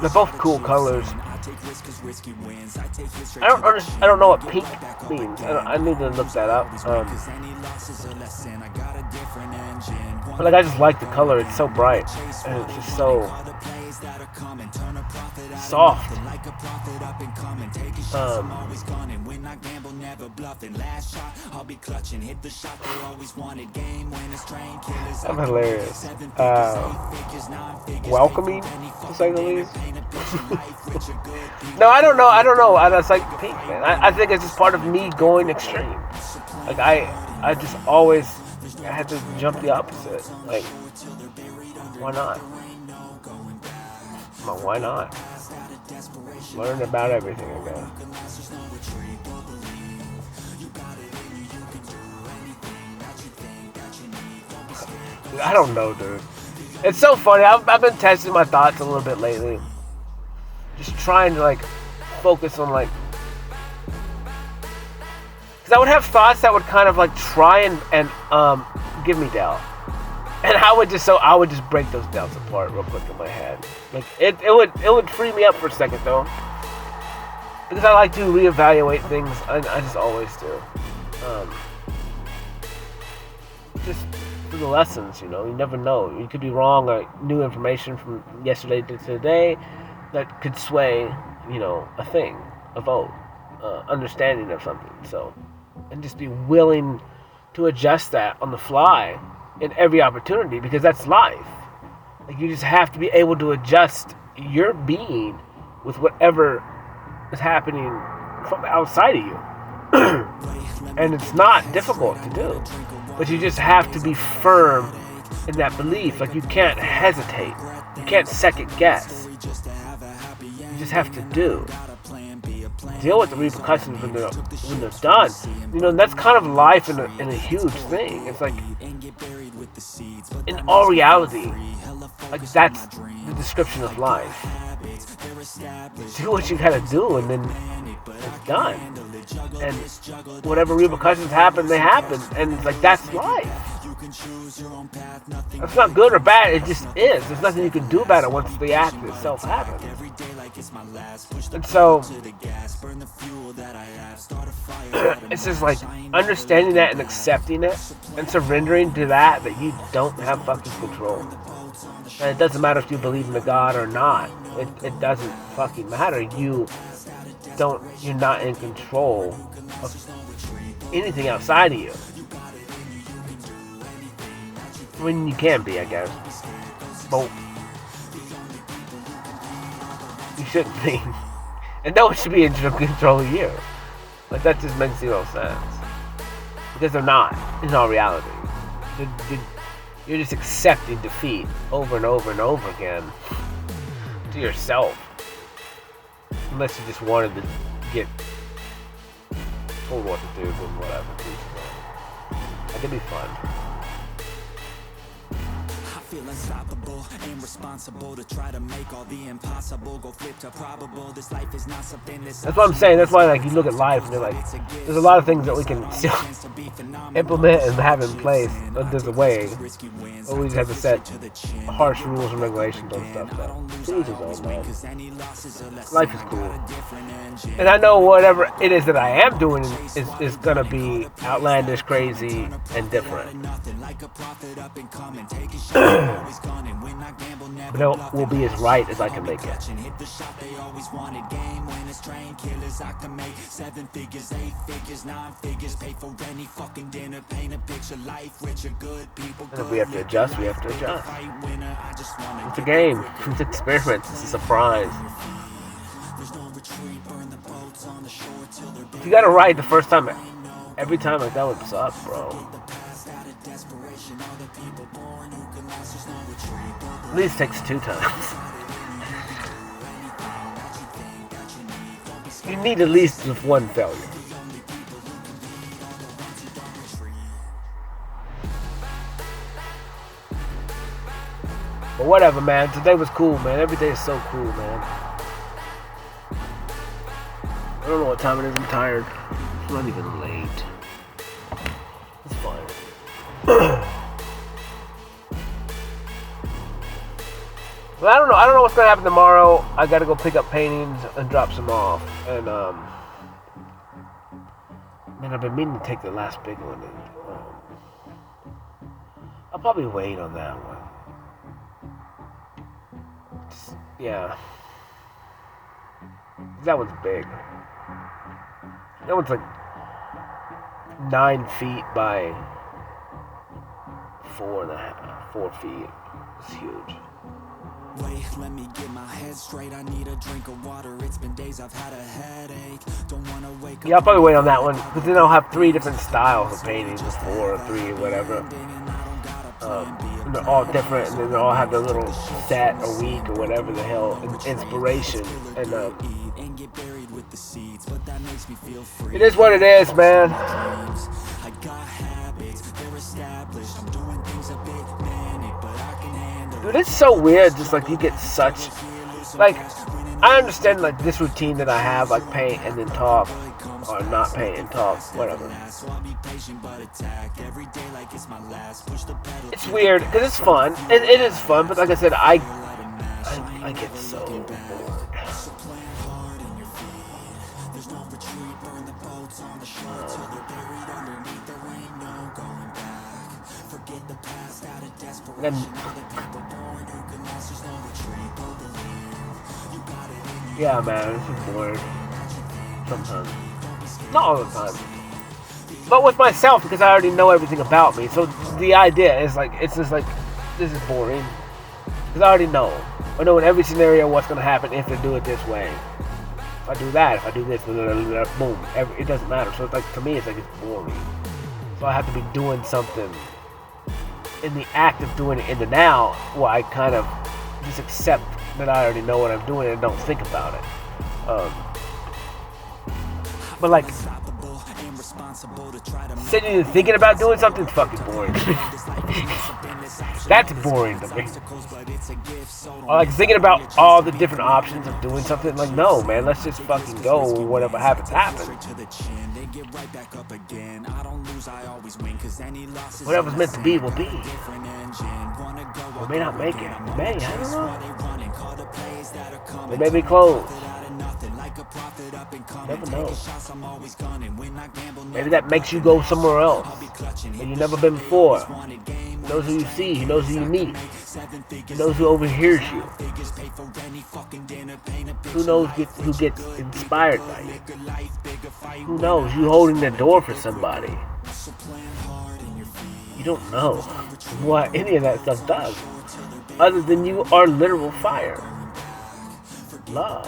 They're both cool colors. I don't know what pink means. I need to look that up. But like, I just like the color. It's so bright and it's just so soft. I'm hilarious. Welcoming, to say the least. No, I don't know. I just like pink, man. I think it's just part of me going extreme. Like I just always had to jump the opposite. Like, why not? Well, why not? Learn about everything again. I don't know, dude. It's so funny. I've been testing my thoughts a little bit lately. Just trying to, like, focus on, like... Because I would have thoughts that would kind of, like, try and give me doubt. And I would just break those doubts apart real quick in my head. Like, it would free me up for a second, though. Because I like to reevaluate things. I just always do. Just for the lessons, you know. You never know. You could be wrong, or new information from yesterday to today that could sway, you know, a thing, a vote, understanding of something. So, and just be willing to adjust that on the fly in every opportunity, because that's life. Like, you just have to be able to adjust your being with whatever is happening from outside of you. And it's not difficult to do, but you just have to be firm in that belief. Like, you can't hesitate, you can't second guess, you just have to deal with the repercussions when they're done. You know, and that's kind of life in a huge thing. It's like, in all reality, like, that's the description of life. Do what you gotta do, and then it's done. And whatever repercussions happen, they happen. And it's like, that's life. It's not good or bad, it just is. There's nothing you can do about it once the act itself happens. And so, it's just like understanding that and accepting it and surrendering to that you don't have fucking control. And it doesn't matter if you believe in a God or not. It doesn't fucking matter. You're not in control of anything outside of you. I mean, you can be, I guess. But you shouldn't be. And no one should be in control of you. Like, that just makes zero sense. Because they're not, in all reality. You're just accepting defeat over and over and over again to yourself. Unless you just wanted to get told what to do and whatever. That could be fun. Feel unstoppable and responsible to try to make all the impossible go flip to probable. This life is not something that's what I'm saying. That's why, like, you look at life and you're like, there's a lot of things that we can still implement and have in place, but there's a way. But we just have to set harsh rules and regulations on stuff. So, Jesus, man. Life is cool. And I know whatever it is that I am doing is gonna be outlandish, crazy, and different. But it will be as right as I can make it. And if we have to adjust, we have to adjust. It's a game. It's an experiment. It's a surprise. If you got it right the first time, every time, like, that would suck, bro. At least takes 2 times. You need at least 1 failure. But whatever, man. Today was cool, man. Every day is so cool, man. I don't know what time it is. I'm tired. It's not even late. It's fine. Well, I don't know. I don't know what's gonna happen tomorrow. I gotta go pick up paintings and drop some off. And man, I've been meaning to take the last big one. And, I'll probably wait on that one. Yeah. That one's big. That one's like 9 feet by 4 feet. It's huge. Wait, let me get my head straight. I need a drink of water. It's been days I've had a headache. Don't wanna wake up. Yeah, I'll probably wait on that one because then I'll have 3 different styles of paintings, or 4 or 3 or whatever. And they're all different, and then they all have their little set or week or whatever the hell inspiration. And it is what it is, man. I got habits, they're established. I'm doing things a bit manic, but I can handle. Dude, it's so weird. Just like you get such, like, I understand like this routine that I have, like paint and then talk, or not paint and talk, whatever. It's weird because it's fun. It is fun, but like I said, I get so bored. Yeah, man, it's just boring. Sometimes. Not all the time. But with myself, because I already know everything about me. So the idea is like, it's just like, this is boring. Because I already know. I know in every scenario what's going to happen if they do it this way. If I do that, if I do this, boom. It doesn't matter. So it's like, to me, it's like it's boring. So I have to be doing something in the act of doing it in the now, where I kind of just accept that I already know what I'm doing and don't think about it. But like, sitting and thinking about doing something is fucking boring. That's boring to me. Or like thinking about all the different options of doing something. Like, no, man, let's just fucking go. Whatever happens, happens. Whatever's meant to be will be. We may not make it. May, I don't know. They may be closed. Never know. Maybe that makes you go somewhere else and you've never been before. He knows who you see. He knows who you meet. He knows who overhears you. Who knows who gets inspired by you? Who knows? You holding the door for somebody. You don't know what any of that stuff does, other than you are literal fire. Love.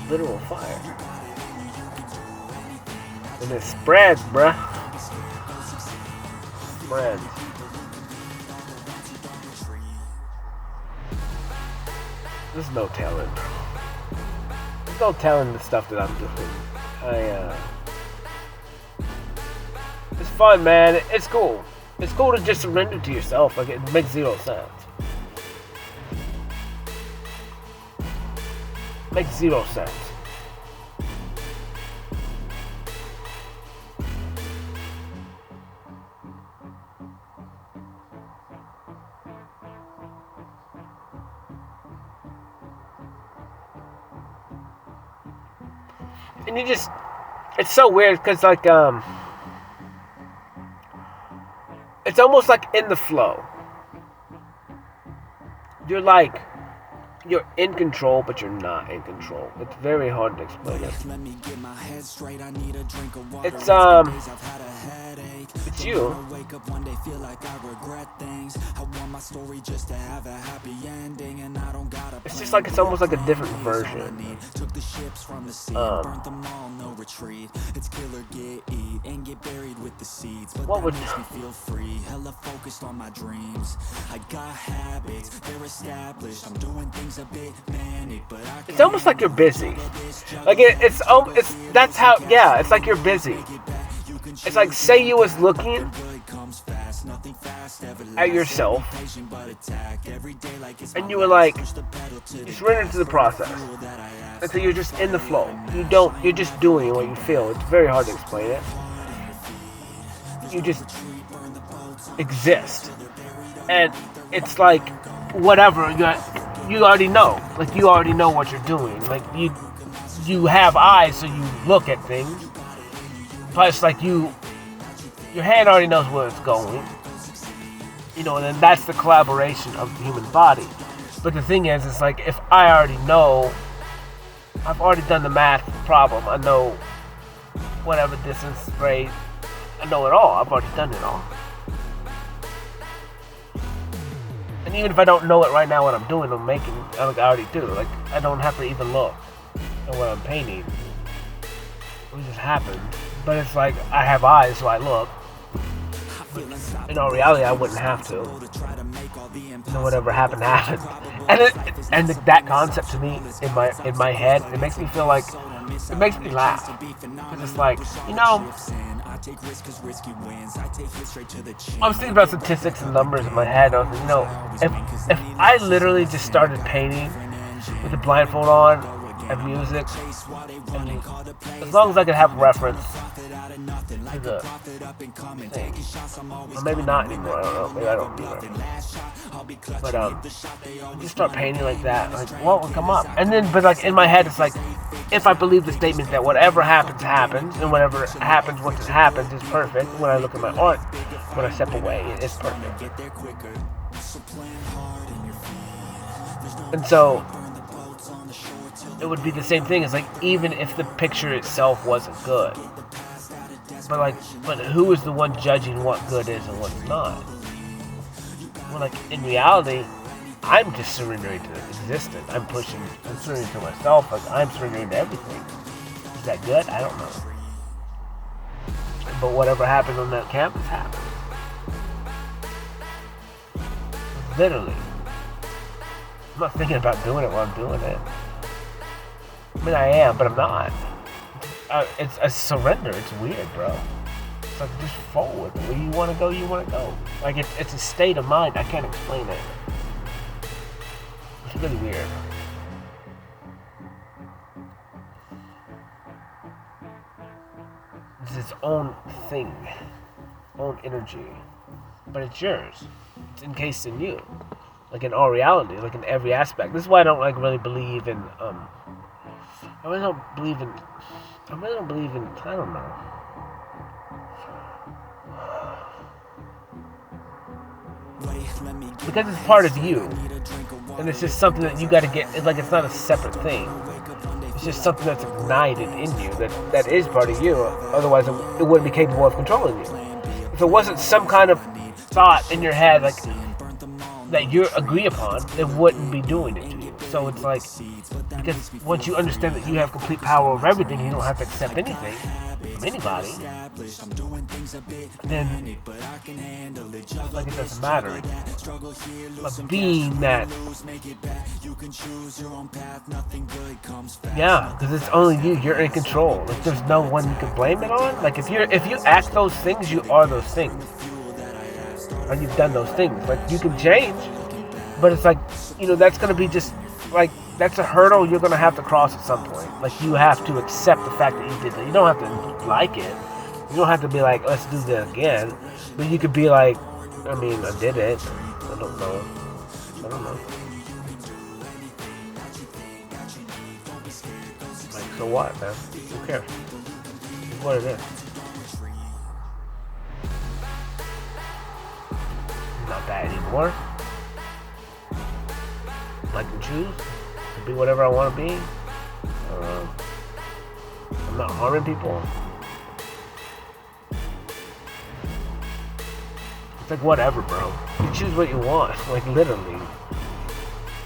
Literal fire. And it spreads, bruh. Spreads. There's no telling. There's no telling the stuff that I'm doing. It's fun, man. It's cool. It's cool to just surrender to yourself. Like, it makes 0 sense. Makes 0 sense. And you just, it's so weird because like, it's almost like in the flow. You're like, you're in control, but you're not in control. It's very hard to explain it. It's It's you. Wake up one day, feel like I regret things. I want my story just to have a happy ending, and I don't got a It's just like it's almost like a different version. Took the ships from the sea, burnt them all, no retreat. It's kill or get eat, and get buried with the seeds. But what would makes me feel free, hella focused on my dreams. I got habits, they're established. I'm doing things a bit manic, but it's almost like you're busy. Like it's that's how, yeah, it's like you're busy. It's like, say you was looking at yourself and you were like, you surrender to the process. And so you're just in the flow. You're just doing what you feel. It's very hard to explain it. You just exist. And it's like, whatever, you already know. Like, you already know what you're doing. Like, you have eyes, so you look at things. Plus, like, your hand already knows where it's going. You know, and then that's the collaboration of the human body. But the thing is, it's like, if I already know, I've already done the math problem. I know whatever distance, grade, I know it all. I've already done it all. And even if I don't know it right now what I'm doing, I'm making, like I already do. Like, I don't have to even look at what I'm painting. It just happens. But it's like, I have eyes, so I look. In all reality, I wouldn't have to. You know, whatever happened, happened. And that concept to me, in my head, it makes me feel like, it makes me laugh. Because it's like, you know, I was thinking about statistics and numbers in my head. I was like, you know, if I literally just started painting with the blindfold on, and music, and as long as I could have reference to the thing, or maybe not anymore, I don't know, maybe I don't do it, but just start painting like that, like, what would come up? And then, but like, in my head, it's like, if I believe the statement that whatever happens, happens, and whatever happens once it happens is perfect, when I look at my art, when I step away, it's perfect. And so, it would be the same thing as, like, even if the picture itself wasn't good, but who is the one judging what good is and what's not? Well, like, in reality, I'm just surrendering to existence. I'm surrendering to myself. Like, I'm surrendering to everything. Is that good? I don't know. But whatever happens on that campus happens. Literally. I'm not thinking about doing it while I'm doing it. I mean, I am, but I'm not. It's a surrender. It's weird, bro. It's like, just forward. Where you want to go, you want to go. Like, it's a state of mind. I can't explain it. It's really weird. It's its own thing. Own energy. But it's yours. It's encased in you. Like, in all reality. Like, in every aspect. This is why I don't, like, really believe in, I really don't believe in, I don't know. Because it's part of you. And it's just something that you gotta get, it's like, it's not a separate thing. It's just something that's ignited in you, that is part of you. Otherwise, it wouldn't be capable of controlling you. If it wasn't some kind of thought in your head, like, that you agree upon, it wouldn't be doing it to you. So it's like, because once you understand that you have complete power over everything, you don't have to accept anything from anybody, then, like, it doesn't matter. But being that, yeah, because it's only you, you're in control. Like, there's no one you can blame it on. Like, if you act those things, you are those things. Or you've done those things. Like, you can change, but it's like, you know, that's going to be just, like, that's a hurdle you're going to have to cross at some point. Like, you have to accept the fact that you did that. You don't have to like it. You don't have to be like, let's do that again. But you could be like, I mean, I did it. I don't know. Like, so what, man? Who cares? It's what it is. Not that anymore. I can choose to be whatever I want to be. I'm not harming people. like, whatever, bro. You choose what you want. Like, literally.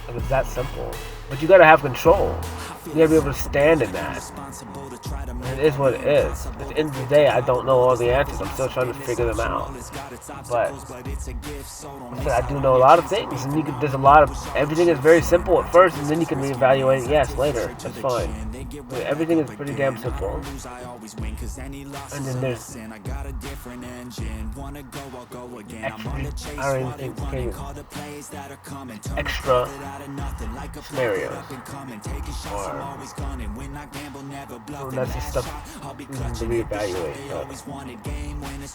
Like, it's that simple. But you gotta have control. You gotta be able to stand in that. And it is what it is. At the end of the day, I don't know all the answers. I'm still trying to figure them out. But I do know a lot of things, and there's a lot of everything is very simple at first, and then you can reevaluate. Yes, later. That's fine. But everything is pretty damn simple. And then there's extra scenarios. Or that's the stuff we need to reevaluate.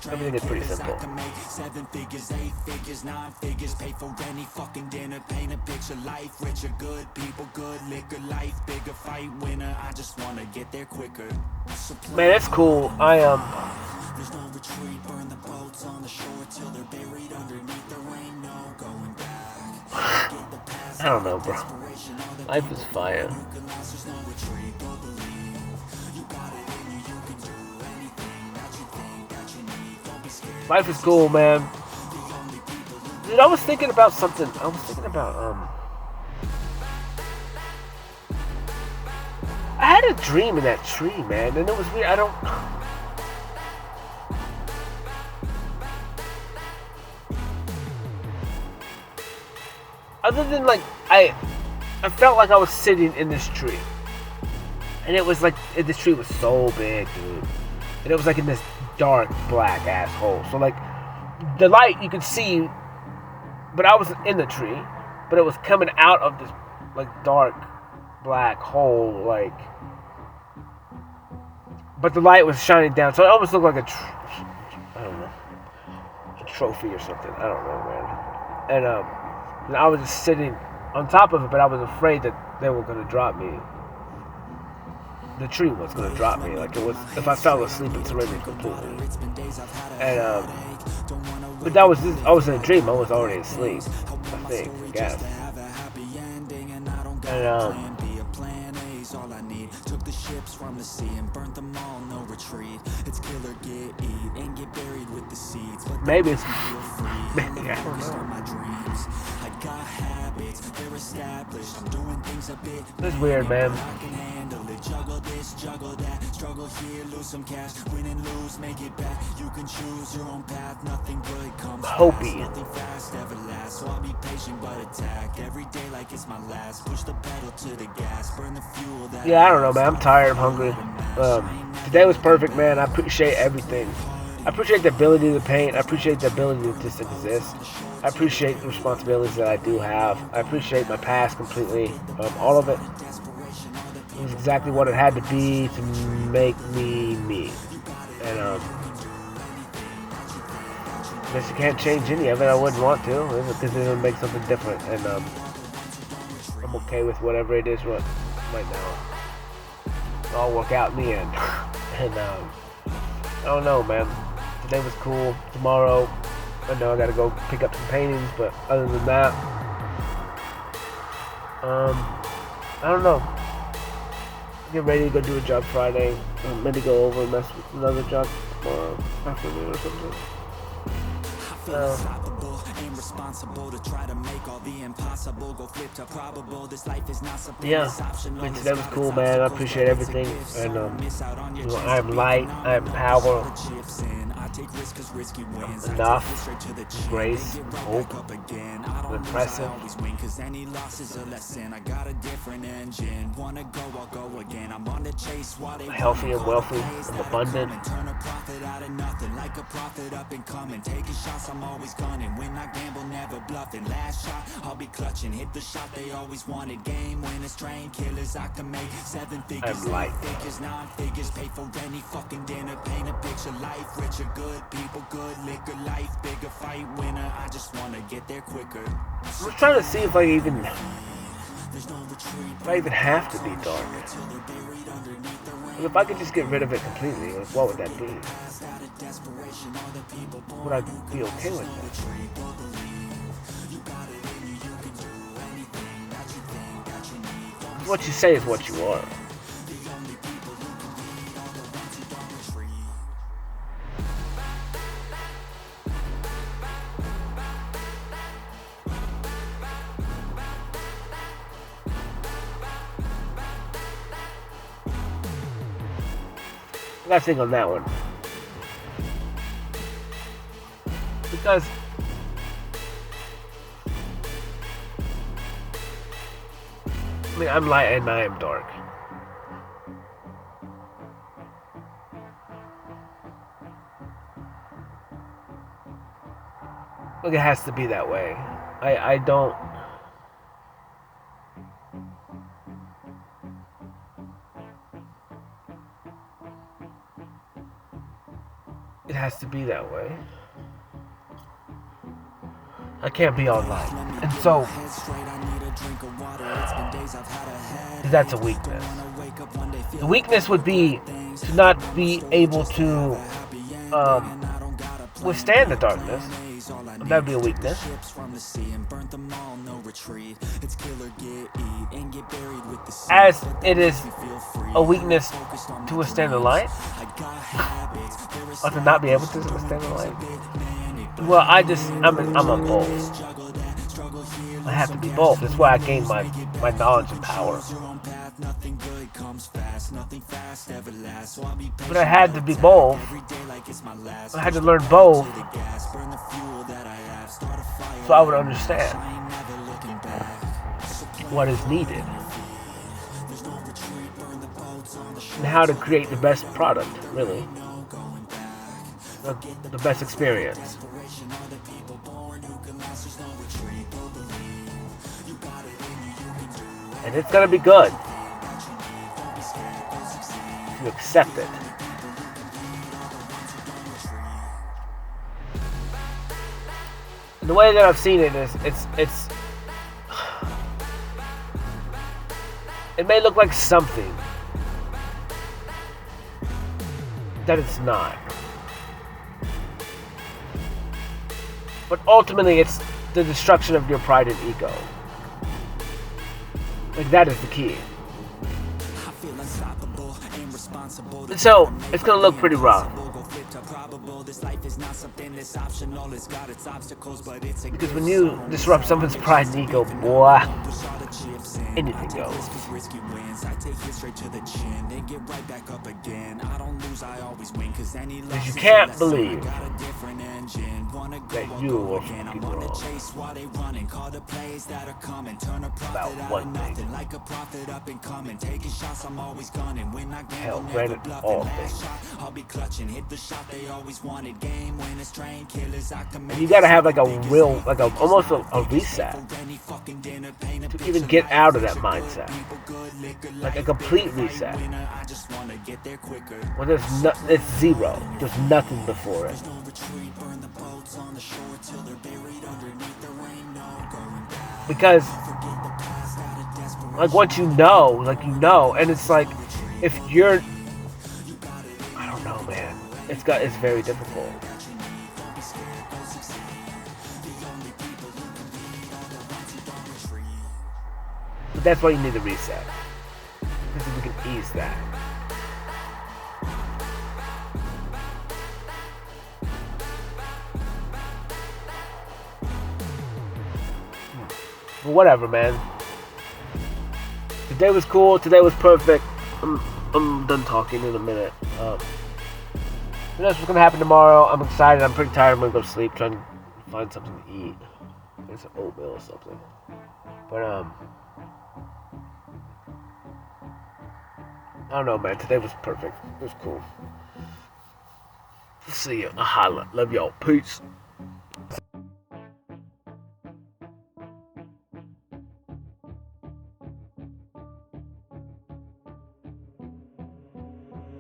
But everything is pretty simple. Man, that's cool. I don't know, bro. Life is fire. Life is cool, man. Dude, I was thinking about something. I was thinking about, I had a dream in that tree, man, and it was weird. Other than, like, I felt like I was sitting in this tree. And it was like, this tree was so big, dude. And it was like in this dark, black ass hole. So, like, the light you could see, but I was in the tree, but it was coming out of this, like, dark, black hole, like, but the light was shining down, so it almost looked like I don't know, a trophy or something. I don't know, man. And I was just sitting on top of it, but I was afraid that they were gonna drop me. The tree was gonna drop me, like it was if I fell asleep and surrendered completely. And but I was in a dream. I was already asleep, I think, I guess. And all I need. Took the ships from the sea and burnt them all, no retreat. It's kill or get eat and get buried with the seeds. But maybe it's maybe I don't know. My dreams. I got habits, they're established. I'm doing things a bit. That's weird, man. I can handle it. Juggle this, juggle that. Struggle here, lose some cash. Win and lose, make it back. You can choose your own path. Nothing good comes fast. Nothing fast ever lasts. So I'll be patient but attack every day like it's my last. Push the pedal to the gas. Burn the fuel. Yeah, I don't know, man. I'm tired. I'm hungry. Today was perfect, man. I appreciate everything. I appreciate the ability to paint. I appreciate the ability to just exist. I appreciate the responsibilities that I do have. I appreciate my past completely. All of it. It was exactly what it had to be to make me me. And I guess you can't change any of it. I wouldn't want to, because it would make something different. And I'm okay with whatever it is right now. It'll all work out in the end. And I don't know, man. Today was cool. Tomorrow, I know I gotta go pick up some paintings, but other than that, I don't know. Get ready to go do a job Friday. Maybe go over and mess with another job tomorrow afternoon or something. Responsible to try to make all the impossible go flip to probable. This life is not something. Yeah, I mean, that was cool, man. I appreciate everything. And you know, I am light, I am power. Enough, grace, hope, impressive. Healthy and wealthy and abundant. I'm always gunning. When I gamble, never bluffing. Last shot, I'll be clutching. Hit the shot they always wanted. Game winners, train killers. I can make 7 figures, 8 figures, 9 figures. Pay for any fucking dinner. Paint a picture. Life richer, good people, good liquor. Life bigger, fight winner. I just wanna get there quicker. I'm trying to see if I even have to be dark. If I could just get rid of it completely, what would that be? Would I be okay with that? What you say is what you are. gotta think on that one. Because I mean, I'm light and I am dark. Look, it has to be that way. I don't. It has to be that way. I can't be all light. And so, that's a weakness. The weakness would be to not be able to withstand the darkness. That'd be a weakness. As it is a weakness to withstand the light, or to not be able to withstand the light. Well, I'm a both. I have to be both. That's why I gained my knowledge and power. But I had to be both. I had to learn both, so I would understand what is needed and how to create the best product, really. The best experience. And it's gonna be good. You accept it. And the way that I've seen it is, it's. It may look like something that it's not. But ultimately, it's the destruction of your pride and ego. Like, that is the key. And so, it's gonna look pretty rough. Because when you disrupt someone's pride and ego, boy, anything goes. Because you can't believe that you are fucking wrong about one thing. Hell, granted, all things. And you gotta have like a real, like almost a reset to even get out of that mindset. Like a complete reset. When it's zero. There's nothing before it. Because like once you know, and it's like if you're, I don't know, man. It's very difficult. But that's why you need a reset. Because we can ease that. But whatever, man. Today was cool. Today was perfect. I'm done talking in a minute. Who knows what's gonna happen tomorrow? I'm excited. I'm pretty tired. I'm gonna go to sleep, trying to find something to eat. Maybe some oatmeal or something. But I don't know, man. Today was perfect. It was cool. See you. Holla. Love y'all. Peace.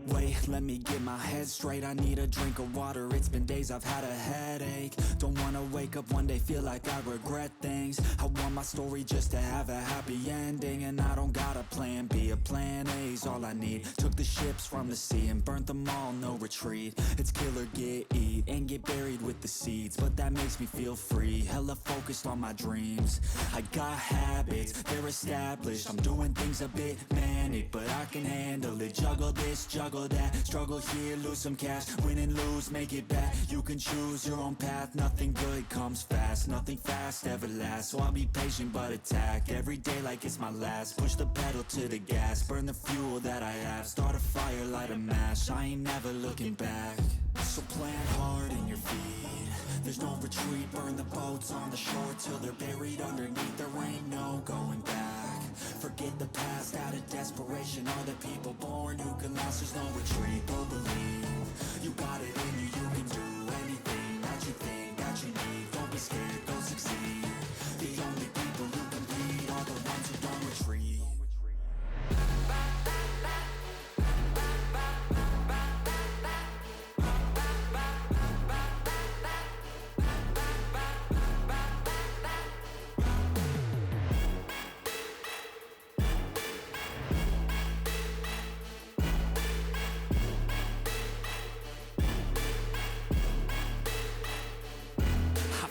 Wait, let me get my head straight. I need a drink of water. It's been days I've had a headache. Don't wanna wake up one day, feel like I regret things. I want my story just to have a happy ending. And I don't got a plan B, a plan A's all I need. Took the ships from the sea and burnt them all, no retreat. It's kill or get, eat, and get buried with the seeds. But that makes me feel free, hella focused on my dreams. I got habits, they're established. I'm doing things a bit manic, but I can handle it. Juggle this, juggle of that. Struggle here, lose some cash. Win and lose, make it back. You can choose your own path. Nothing good comes fast. Nothing fast ever lasts. So I'll be patient but attack every day like it's my last. Push the pedal to the gas. Burn the fuel that I have. Start a fire, light a match. I ain't never looking back. So plant hard in your feet. There's no retreat. Burn the boats on the shore till they're buried underneath. There ain't no going back. Forget the past out of desperation. Are the people born who can last? There's no retreat. But believe you got it in you. You can do anything that you think that you need. Don't be scared, go succeed. The only people who compete are the ones who don't retreat.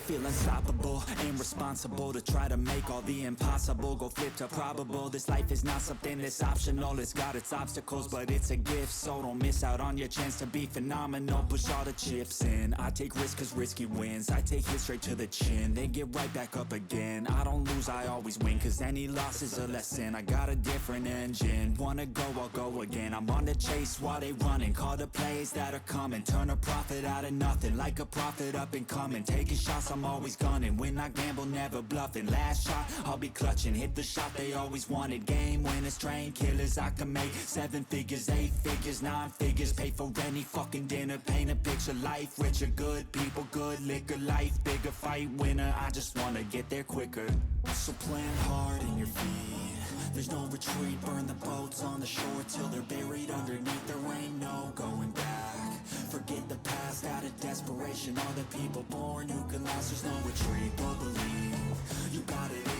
Feel unstoppable, ain't responsible to try to make all the impossible go flip to probable. This life is not something that's optional. It's got its obstacles, but it's a gift. So don't miss out on your chance to be phenomenal. Push all the chips in. I take risks cause risky wins. I take hits straight to the chin, they get right back up again. I don't lose, I always win, cause any loss is a lesson. I got a different engine. Wanna go, I'll go again. I'm on the chase while they running. Call the plays that are coming. Turn a profit out of nothing, like a prophet up and coming. Taking shots, I'm always gunning. When I gamble, never bluffing. Last shot, I'll be clutching. Hit the shot they always wanted. Game winners, train killers. I can make 7 figures, 8 figures, 9 figures. Pay for any fucking dinner. Paint a picture, life richer. Good people, good liquor. Life bigger, fight winner. I just wanna get there quicker. So plant hard in your feet. There's no retreat. Burn the boats on the shore till they're buried underneath. There ain't no going back. Forget the past out of desperation. Are the people born who can last? There's no retreat, but believe you got it in